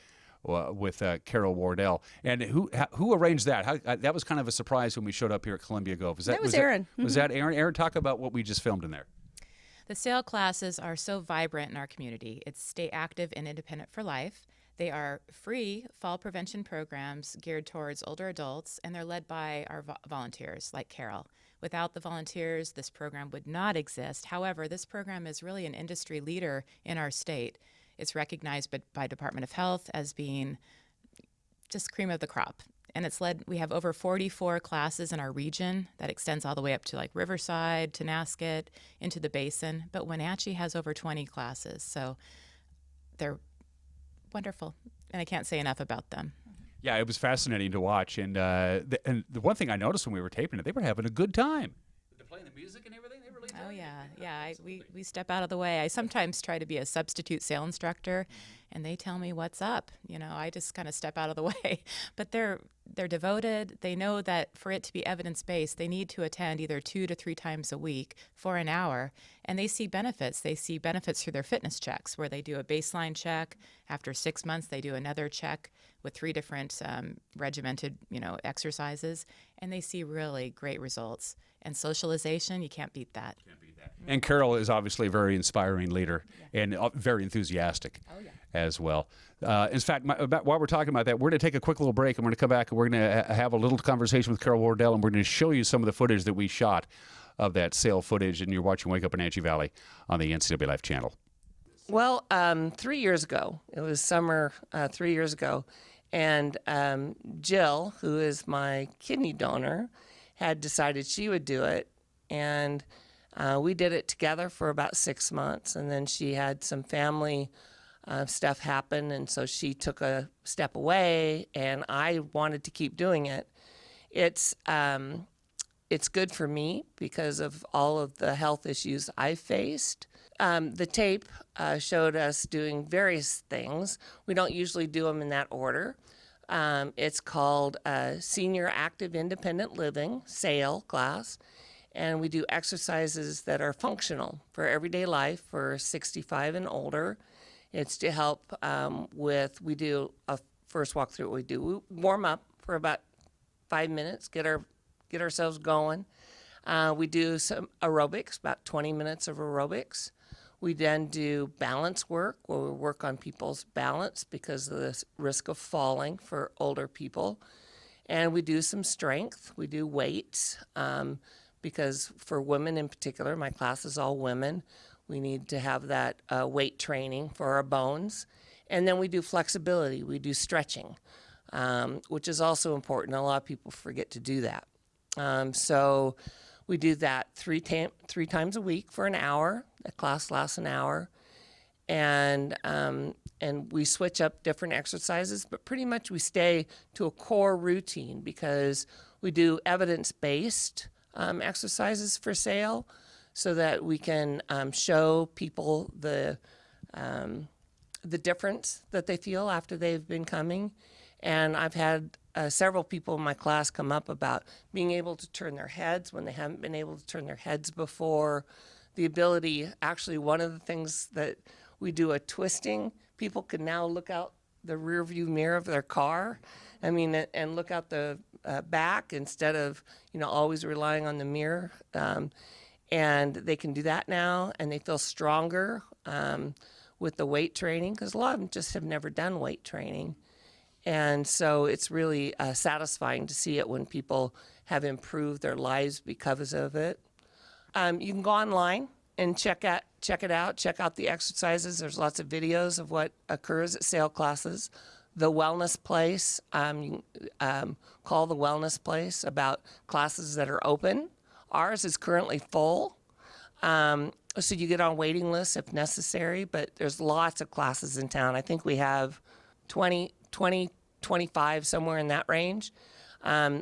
with Carol Wardell. And who arranged that? That was kind of a surprise when we showed up here at Columbia Gove. That was Erin. Was that Erin? Erin, talk about what we just filmed in there. The SAIL classes are so vibrant in our community. It's Stay Active and Independent for Life. They are free fall prevention programs geared towards older adults, and they're led by our volunteers like Carol. Without the volunteers, this program would not exist. However, this program is really an industry leader in our state. It's recognized by Department of Health as being just cream of the crop. And it's led, we have over 44 classes in our region that extends all the way up to like Riverside, Tonasket, into the basin. But Wenatchee has over 20 classes. So they're wonderful. And I can't say enough about them. Yeah, it was fascinating to watch, and the one thing I noticed when we were taping it, they were having a good time. They're playing the music and everything. They were really Oh yeah. We step out of the way. I sometimes try to be a substitute sail instructor, and they tell me what's up. You know, I just kind of step out of the way. But they're devoted. They know that for it to be evidence-based, they need to attend either 2 to 3 times a week for an hour, and they see benefits. They see benefits through their fitness checks, where they do a baseline check. After 6 months, they do another check with 3 different regimented, exercises, and they see really great results. And socialization, you can't beat that. And Carol is obviously a very inspiring leader and very enthusiastic as well. In fact, while we're talking about that, we're going to take a quick little break, and we're going to come back, and we're going to have a little conversation with Carol Wardell, and we're going to show you some of the footage that we shot of that SAIL footage, and you're watching Wake Up Wenatchee Valley on the NCW Life channel. Well, 3 years ago, it was summer 3 years ago, and Jill, who is my kidney donor, had decided she would do it, and we did it together for about 6 months, and then she had some family stuff happened, and so she took a step away, and I wanted to keep doing it. It's good for me because of all of the health issues I faced. The tape showed us doing various things. We don't usually do them in that order. It's called Senior Active Independent Living, SAIL class, and we do exercises that are functional for everyday life for 65 and older. It's to help we do a first walkthrough. We warm up for about 5 minutes, get ourselves going. We do some aerobics, about 20 minutes of aerobics. We then do balance work, where we work on people's balance because of the risk of falling for older people. And we do some strength. We do weights because for women in particular, my class is all women, we need to have that weight training for our bones. And then we do flexibility. We do stretching, which is also important. A lot of people forget to do that. So we do that three times a week for an hour. The class lasts an hour. And we switch up different exercises, but pretty much we stay to a core routine because we do evidence-based exercises for SAIL so that we can show people the difference that they feel after they've been coming. And I've had several people in my class come up about being able to turn their heads when they haven't been able to turn their heads before. The ability, actually, one of the things that we do a twisting. People can now look out the rear view mirror of their car, and look out the back instead of, always relying on the mirror. And they can do that now, and they feel stronger with the weight training because a lot of them just have never done weight training. And so it's really satisfying to see it when people have improved their lives because of it. You can go online and check it out, check out the exercises. There's lots of videos of what occurs at SAIL classes. The Wellness Place, you can call the Wellness Place about classes that are open. Ours is currently full, so you get on waiting lists if necessary, but there's lots of classes in town. I think we have 20, 25, somewhere in that range.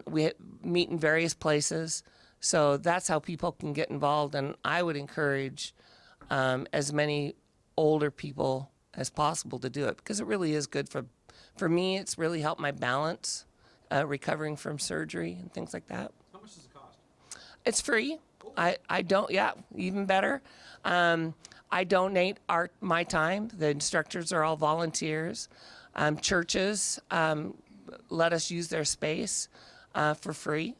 We meet in various places. So that's how people can get involved. And I would encourage as many older people as possible to do it because it really is good for me. It's really helped my balance, recovering from surgery and things like that. How much does it cost? It's free. I don't, even better. I donate my time. The instructors are all volunteers. Churches let us use their space for free.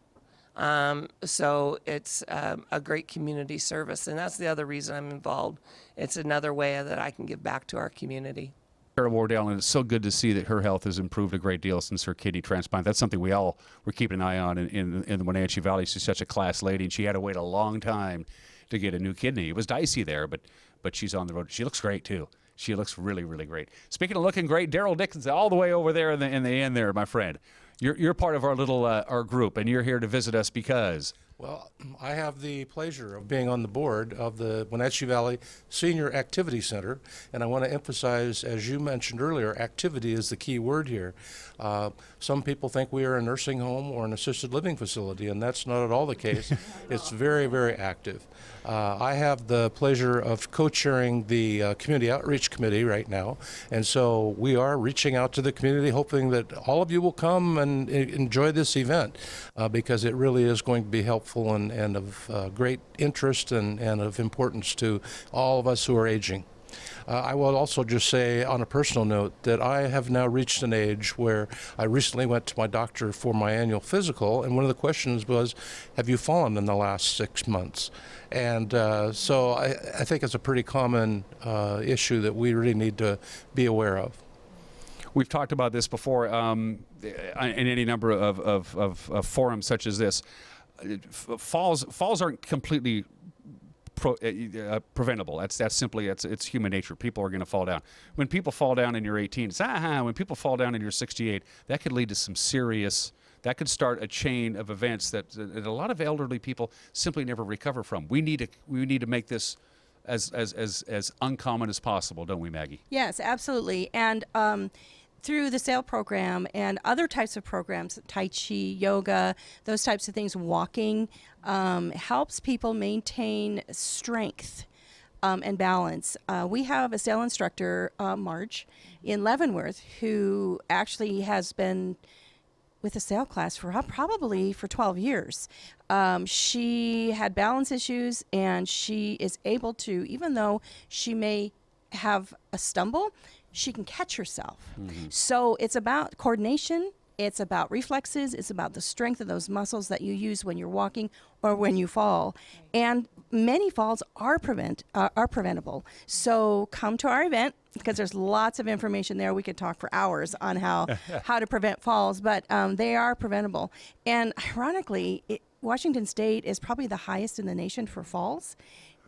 So it's a great community service, and that's the other reason I'm involved. It's another way that I can give back to our community. Carol Wardell, and it's so good to see that her health has improved a great deal since her kidney transplant. That's something we all were keeping an eye on in the Wenatchee Valley. She's such a class lady, and she had to wait a long time to get a new kidney. It was dicey there, but she's on the road. She looks great, too. She looks really, really great. Speaking of looking great, Darrell Dickeson, all the way over there in the end there, my friend. You're part of our little our group, and you're here to visit us because... Well, I have the pleasure of being on the board of the Wenatchee Valley Senior Activity Center, and I want to emphasize, as you mentioned earlier, activity is the key word here. Some people think we are a nursing home or an assisted living facility, and that's not at all the case. It's very, very active. I have the pleasure of co-chairing the Community Outreach Committee right now, and so we are reaching out to the community, hoping that all of you will come and enjoy this event because it really is going to be helpful and of great interest and of importance to all of us who are aging. I will also just say on a personal note that I have now reached an age where I recently went to my doctor for my annual physical, and one of the questions was, have you fallen in the last 6 months? And so I think it's a pretty common issue that we really need to be aware of. We've talked about this before in any number of forums such as this. Falls aren't completely preventable. That's simply it's human nature. People are going to fall down. When people fall down and you're 18, it's when people fall down and you're 68, that could lead to some serious. That could start a chain of events that a lot of elderly people simply never recover from. We need to make this as uncommon as possible, don't we, Maggie? Yes, absolutely. And through the SAIL program and other types of programs, Tai Chi, yoga, those types of things, walking, helps people maintain strength and balance. We have a SAIL instructor, Marge, in Leavenworth, who actually has been with a SAIL class for probably for 12 years. She had balance issues, and she is able to, even though she may have a stumble, she can catch herself. So it's about coordination, it's about reflexes, it's about the strength of those muscles that you use when you're walking or when you fall. And many falls are preventable. So come to our event, because there's lots of information there. We could talk for hours on how to prevent falls, but they are preventable. And ironically, Washington State is probably the highest in the nation for falls.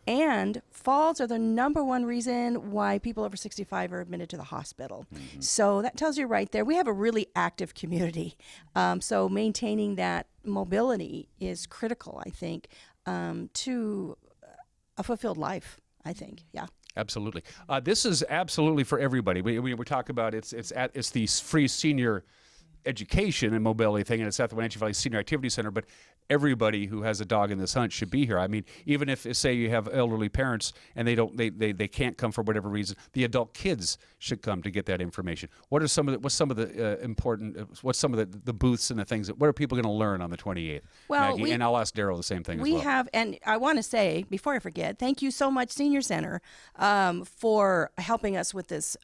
And falls are the number one reason why people over 65 are admitted to the hospital. So that tells you right there. We have a really active community. So maintaining that mobility is critical, I think, to a fulfilled life, I think. Yeah. Absolutely. This is absolutely for everybody. We talk about it's the free senior education and mobility thing, and it's at the Wenatchee Valley Senior Activity Center, but everybody who has a dog in this hunt should be here. I mean, even if, say, you have elderly parents and they can't come for whatever reason, the adult kids should come to get that information. What's some of the booths and the things what are people going to learn on the 28th? Well, Maggie? And I'll ask Darrell the same thing as well. We have, and I want to say before I forget, thank you so much, Senior Center, for helping us with this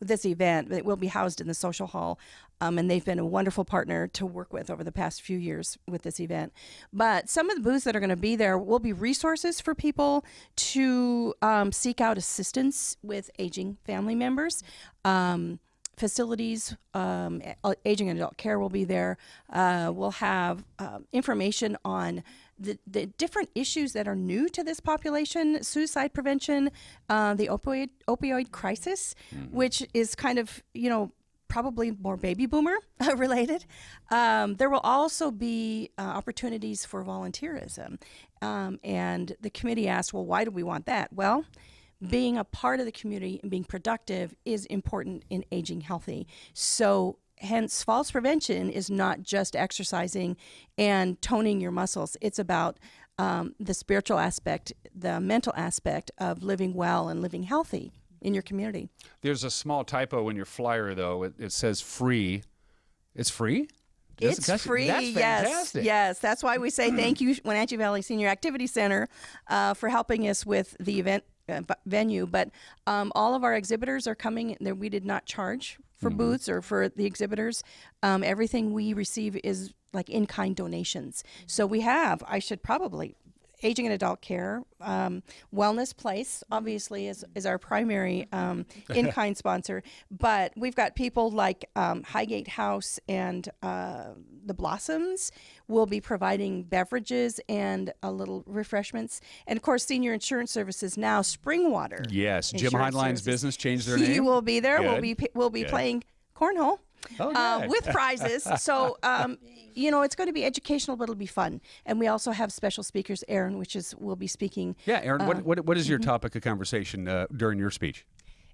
event. It will be housed in the social hall, and they've been a wonderful partner to work with over the past few years with this event. But some of the booths that are going to be there will be resources for people to seek out assistance with aging family members. Facilities, aging and adult care will be there. We'll have information on the different issues that are new to this population, suicide prevention, the opioid crisis, which is kind of, probably more baby boomer related. There will also be opportunities for volunteerism. And the committee asked, well, why do we want that? Well, being a part of the community and being productive is important in aging healthy. So hence, falls prevention is not just exercising and toning your muscles. It's about the spiritual aspect, the mental aspect of living well and living healthy in your community. There's a small typo in your flyer, though. It says free. It's free? It's free, that's fantastic. Yes. That's why we say thank you, Wenatchee Valley Senior Activity Center, for helping us with the event venue. But all of our exhibitors are coming. We did not charge for booths or for the exhibitors. Everything we receive is like in-kind donations. So we have, I should probably, aging and adult care, Wellness Place, obviously, is our primary in-kind sponsor. But we've got people like Highgate House and the Blossoms will be providing beverages and a little refreshments. And, of course, Senior Insurance Services now, Springwater. Yes, Jim Heinlein's business changed their name. He will be there. Good. We'll be playing cornhole. With prizes. So, it's going to be educational, but it'll be fun. And we also have special speakers, Erin, will be speaking. Yeah, Erin, what is your topic of conversation during your speech?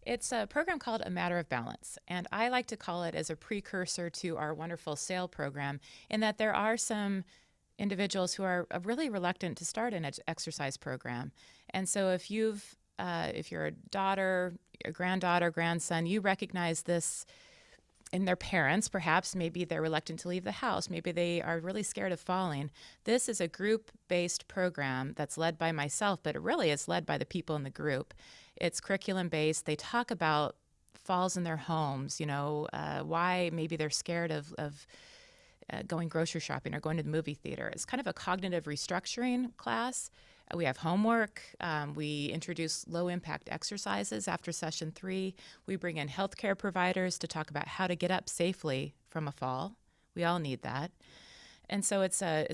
It's a program called A Matter of Balance, and I like to call it as a precursor to our wonderful SAIL program, in that there are some individuals who are really reluctant to start an exercise program. And so if you're a daughter, a granddaughter, grandson, you recognize this in their parents, perhaps, maybe they're reluctant to leave the house, maybe they are really scared of falling. This is a group-based program that's led by myself, but it really is led by the people in the group. It's curriculum-based. They talk about falls in their homes, why maybe they're scared of going grocery shopping or going to the movie theater. It's kind of a cognitive restructuring class. We have homework. We introduce low-impact exercises after session 3. We bring in healthcare providers to talk about how to get up safely from a fall. We all need that. And so it's a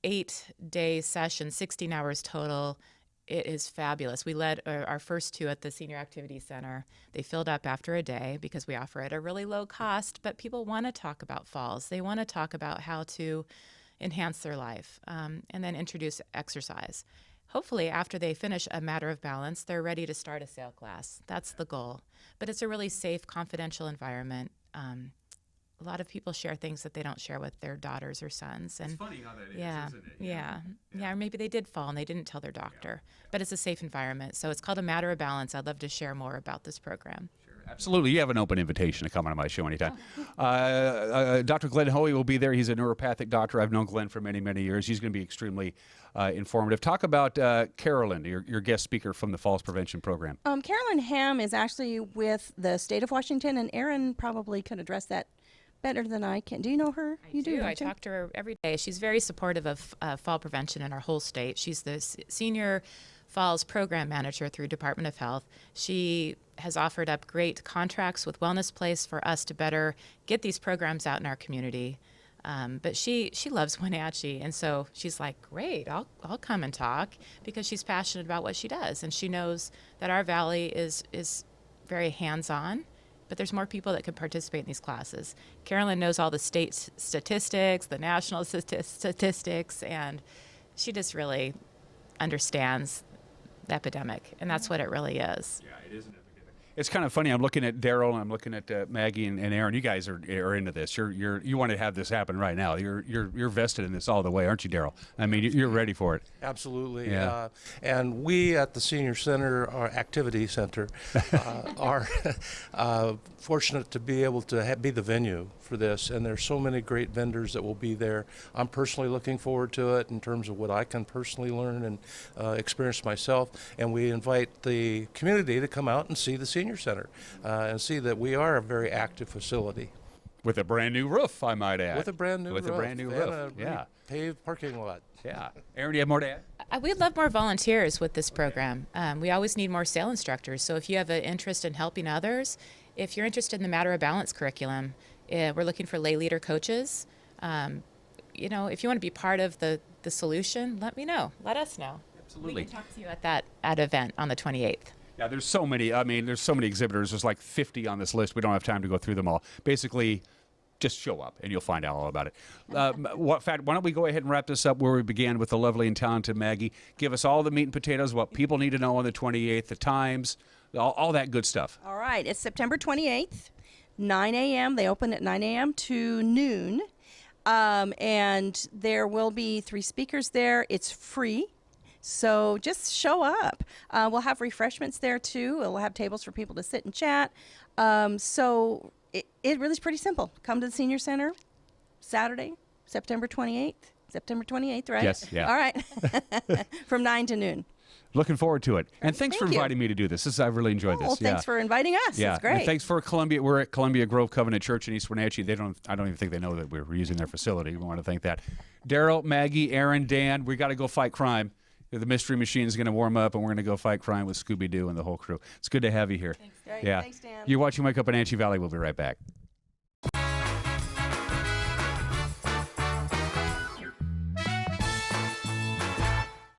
8-day session, 16 hours total. It is fabulous. We led our first 2 at the Senior Activity Center. They filled up after a day because we offer it at a really low cost, but people want to talk about falls. They want to talk about how to enhance their life, and then introduce exercise. hopefully after they finish A Matter of Balance, they're ready to start a sail class. That's the goal. But it's a really safe, confidential environment. A lot of people share things that they don't share with their daughters or sons. And It's funny how that is, isn't it? Yeah, or maybe they did fall and they didn't tell their doctor. But it's a safe environment. So it's called A Matter of Balance. I'd love to share more about this program. Absolutely. You have an open invitation to come on my show anytime. Dr. Glenn Hoey will be there. He's a neuropathic doctor. I've known Glenn for many, many years. He's going to be extremely informative. Talk about Carolyn, your guest speaker from the Falls Prevention Program. Carolyn Ham is actually with the state of Washington, and Erin probably could address that better than I can. Do you know her? I do. I talk to her every day. She's very supportive of fall prevention in our whole state. She's the senior Falls program manager through Department of Health. She has offered up great contracts with Wellness Place for us to better get these programs out in our community. But she loves Wenatchee, and so she's like, great, I'll come and talk, because she's passionate about what she does, and she knows that our valley is very hands-on, but there's more people that can participate in these classes. Carolyn knows all the state statistics, the national statistics, and she just really understands the epidemic, and that's what it really is. Yeah, it is an epidemic. It's kind of funny. I'm looking at Darrell and I'm looking at Maggie and Erin. You guys are into this. You want to have this happen right now. You're vested in this all the way, aren't you, Darrell? I mean, you're ready for it. Absolutely. Yeah. And we at the Senior Center, our Activity Center, are fortunate to be able to be the venue for this. And there's so many great vendors that will be there. I'm personally looking forward to it in terms of what I can personally learn and experience myself. And we invite the community to come out and see the Senior Center and see that we are a very active facility. With a brand new roof, I might add. With a brand new roof. With a brand new roof, yeah. Paved parking lot. Yeah. Erin, do you have more to add? We'd love more volunteers with this program. We always need more sail instructors. So if you have an interest in helping others, if you're interested in the Matter of Balance curriculum, we're looking for lay leader coaches. If you want to be part of the solution, let me know. Let us know. Absolutely. We can talk to you at that event on the 28th. Yeah, there's so many. I mean, there's so many exhibitors. There's like 50 on this list. We don't have time to go through them all. Basically, just show up and you'll find out all about it. Why don't we go ahead and wrap this up where we began with the lovely and talented Maggie. Give us all the meat and potatoes, what people need to know on the 28th, the times, all that good stuff. All right. It's September 28th, 9 a.m. They open at 9 a.m. to noon. And there will be 3 speakers there. It's free. So just show up. We'll have refreshments there too. We'll have tables for people to sit and chat. So it really is pretty simple. Come to the Senior Center Saturday, September 28th. September 28th, right? Yes, yeah. All right. From 9 to noon. Looking forward to it. And thanks Thank for you. inviting me to do this. I've really enjoyed this. Well, thanks for inviting us. Yeah. It's great. And thanks for Columbia. We're at Columbia Grove Covenant Church in East Wenatchee. I don't even think they know that we're using their facility. We want to thank that. Darrell, Maggie, Erin, Dan, we got to go fight crime. The Mystery Machine is going to warm up, and we're going to go fight crime with Scooby-Doo and the whole crew. It's good to have you here. Thanks, Greg. Yeah. Thanks, Dan. You're watching Wake Up in Wenatchee Valley. We'll be right back.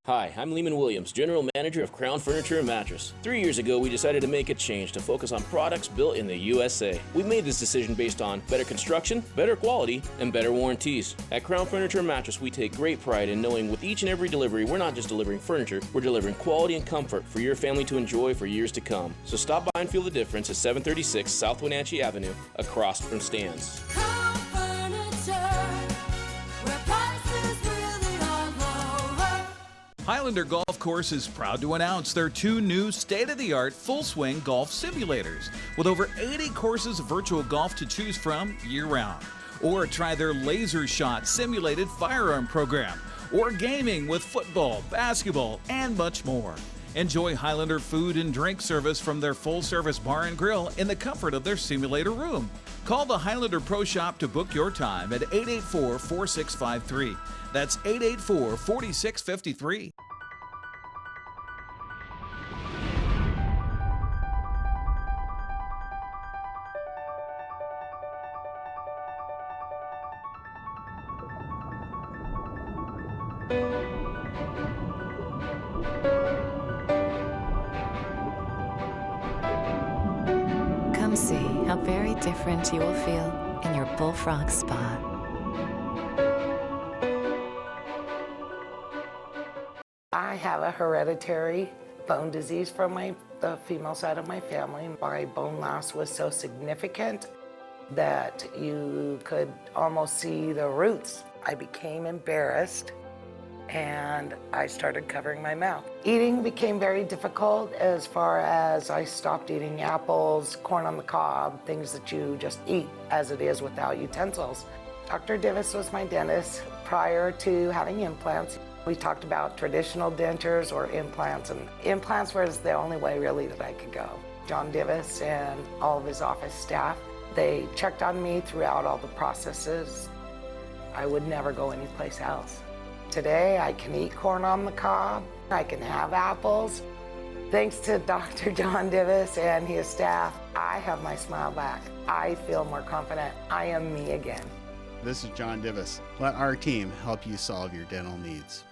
Hi, I'm Lehman Williams, General Manager of Crown Furniture and Mattress. 3 years ago, we decided to make a change to focus on products built in the USA. We made this decision based on better construction, better quality, and better warranties. At Crown Furniture and Mattress, we take great pride in knowing with each and every delivery, we're not just delivering furniture, we're delivering quality and comfort for your family to enjoy for years to come. So stop by and feel the difference at 736 South Wenatchee Avenue, across from Stan's. Highlander Golf Course is proud to announce their 2 new state-of-the-art full-swing golf simulators with over 80 courses of virtual golf to choose from year-round. Or try their Laser Shot simulated firearm program, or gaming with football, basketball, and much more. Enjoy Highlander food and drink service from their full-service bar and grill in the comfort of their simulator room. Call the Highlander Pro Shop to book your time at 884-4653. That's 884-4653. Come see how very different you will feel in your Bullfrog Spa. I have a hereditary bone disease from the female side of my family. My bone loss was so significant that you could almost see the roots. I became embarrassed and I started covering my mouth. Eating became very difficult as far as I stopped eating apples, corn on the cob, things that you just eat as it is without utensils. Dr. Divis was my dentist prior to having implants. We talked about traditional dentures or implants, and implants was the only way really that I could go. John Divis and all of his office staff, they checked on me throughout all the processes. I would never go anyplace else. Today, I can eat corn on the cob. I can have apples. Thanks to Dr. John Divis and his staff, I have my smile back. I feel more confident. I am me again. This is John Divis. Let our team help you solve your dental needs.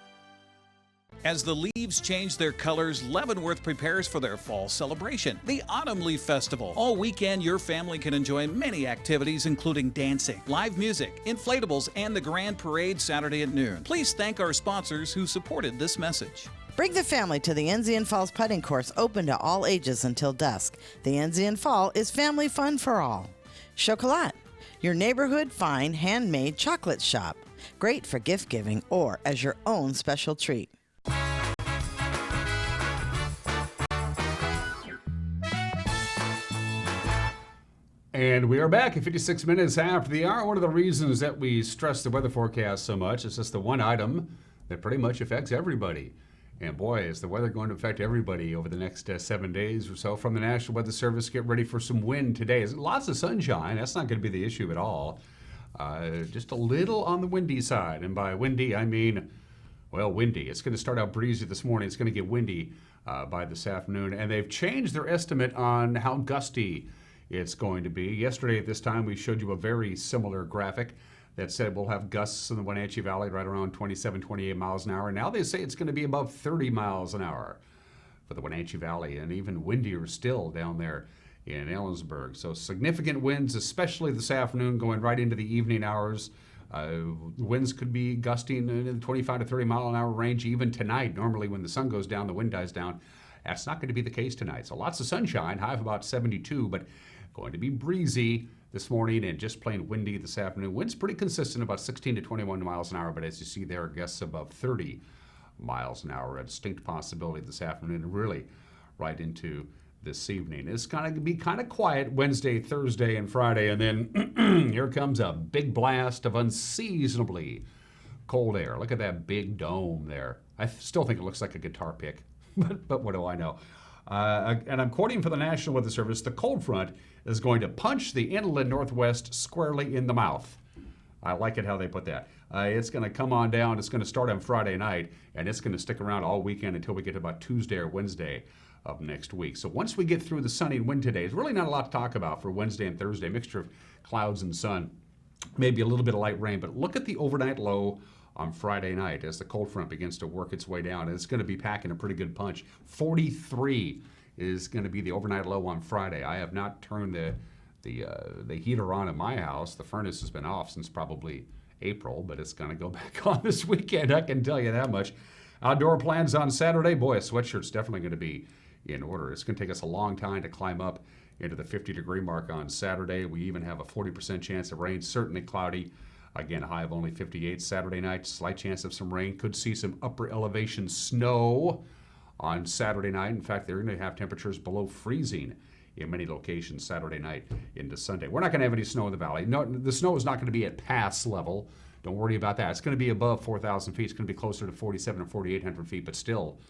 As the leaves change their colors, Leavenworth prepares for their fall celebration, the Autumn Leaf Festival. All weekend, your family can enjoy many activities, including dancing, live music, inflatables, and the Grand Parade Saturday at noon. Please thank our sponsors who supported this message. Bring the family to the Enzian Falls Putting Course, open to all ages until dusk. The Enzian Fall is family fun for all. Chocolat, your neighborhood fine handmade chocolate shop. Great for gift giving or as your own special treat. And we are back at 56 minutes after the hour. One of the reasons that we stress the weather forecast so much is just the one item that pretty much affects everybody. And boy, is the weather going to affect everybody over the next 7 days or so. From the National Weather Service, get ready for some wind today. Lots of sunshine. That's not going to be the issue at all. Just a little on the windy side. And by windy, I mean, well, windy. It's going to start out breezy this morning. It's going to get windy by this afternoon. And they've changed their estimate on how gusty it's going to be. Yesterday at this time, we showed you a very similar graphic that said we'll have gusts in the Wenatchee Valley right around 27, 28 miles an hour. Now they say it's going to be above 30 miles an hour for the Wenatchee Valley, and even windier still down there in Ellensburg. So significant winds, especially this afternoon, going right into the evening hours. Winds could be gusting in the 25 to 30 mile an hour range even tonight. Normally when the sun goes down, the wind dies down. That's not going to be the case tonight. So lots of sunshine, high of about 72, but going to be breezy this morning and just plain windy this afternoon. Wind's pretty consistent, about 16 to 21 miles an hour, but as you see there, gusts above 30 miles an hour. A distinct possibility this afternoon and really right into this evening. It's going to be kind of quiet Wednesday, Thursday, and Friday, and then here comes a big blast of unseasonably cold air. Look at that big dome there. I still think it looks like a guitar pick, but what do I know? And I'm quoting from the National Weather Service, the cold front is going to punch the inland Northwest squarely in the mouth. I like it how they put that. It's going to come on down. It's going to start on Friday night, and it's going to stick around all weekend until we get to about Tuesday or Wednesday of next week. So once we get through the sunny and wind today, there's really not a lot to talk about for Wednesday and Thursday. Mixture of clouds and sun, maybe a little bit of light rain. But look at the overnight low on Friday night as the cold front begins to work its way down. And it's going to be packing a pretty good punch. 43 is going to be the overnight low on Friday. I have not turned the heater on in my house. The furnace has been off since probably April, but it's going to go back on this weekend. I can tell you that much. Outdoor plans on Saturday. Boy, a sweatshirt's definitely going to be in order. It's going to take us a long time to climb up into the 50-degree mark on Saturday. We even have a 40% chance of rain, certainly cloudy. Again, a high of only 58 Saturday night. Slight chance of some rain. Could see some upper elevation snow on Saturday night. In fact, they're going to have temperatures below freezing in many locations Saturday night into Sunday. We're not going to have any snow in the valley. No, the snow is not going to be at pass level. Don't worry about that. It's going to be above 4,000 feet. It's going to be closer to 4,700 or 4,800 feet, but still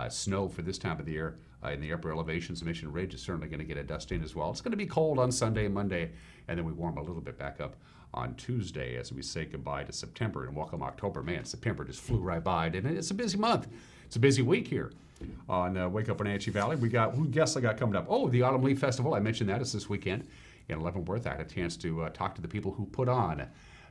snow for this time of the year in the upper elevations. Mission Ridge is certainly going to get a dusting as well. It's going to be cold on Sunday and Monday, and then we warm a little bit back up on Tuesday as we say goodbye to September and welcome October. Man, September just flew right by, and it's a busy month. It's a busy week here on Wake Up Wenatchee Valley. We got, who guests I got coming up? Oh, the Autumn Leaf Festival. I mentioned that. It's this weekend in Leavenworth. I had a chance to talk to the people who put on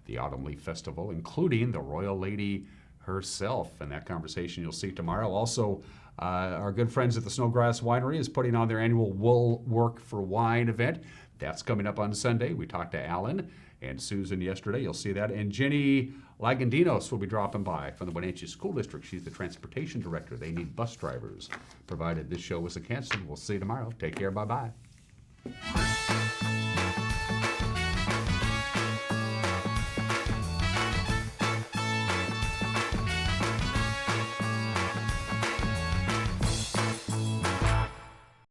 the Autumn Leaf Festival, including the Royal Lady herself. And that conversation you'll see tomorrow. Also, our good friends at the Snowgrass Winery is putting on their annual Wool Work for Wine event. That's coming up on Sunday. We talked to Alan and Susan yesterday. You'll see that. And Jenny Lagandinos will be dropping by from the Wenatchee School District. She's the transportation director. They need bus drivers. Provided this show was canceled, we'll see you tomorrow. Take care. Bye-bye.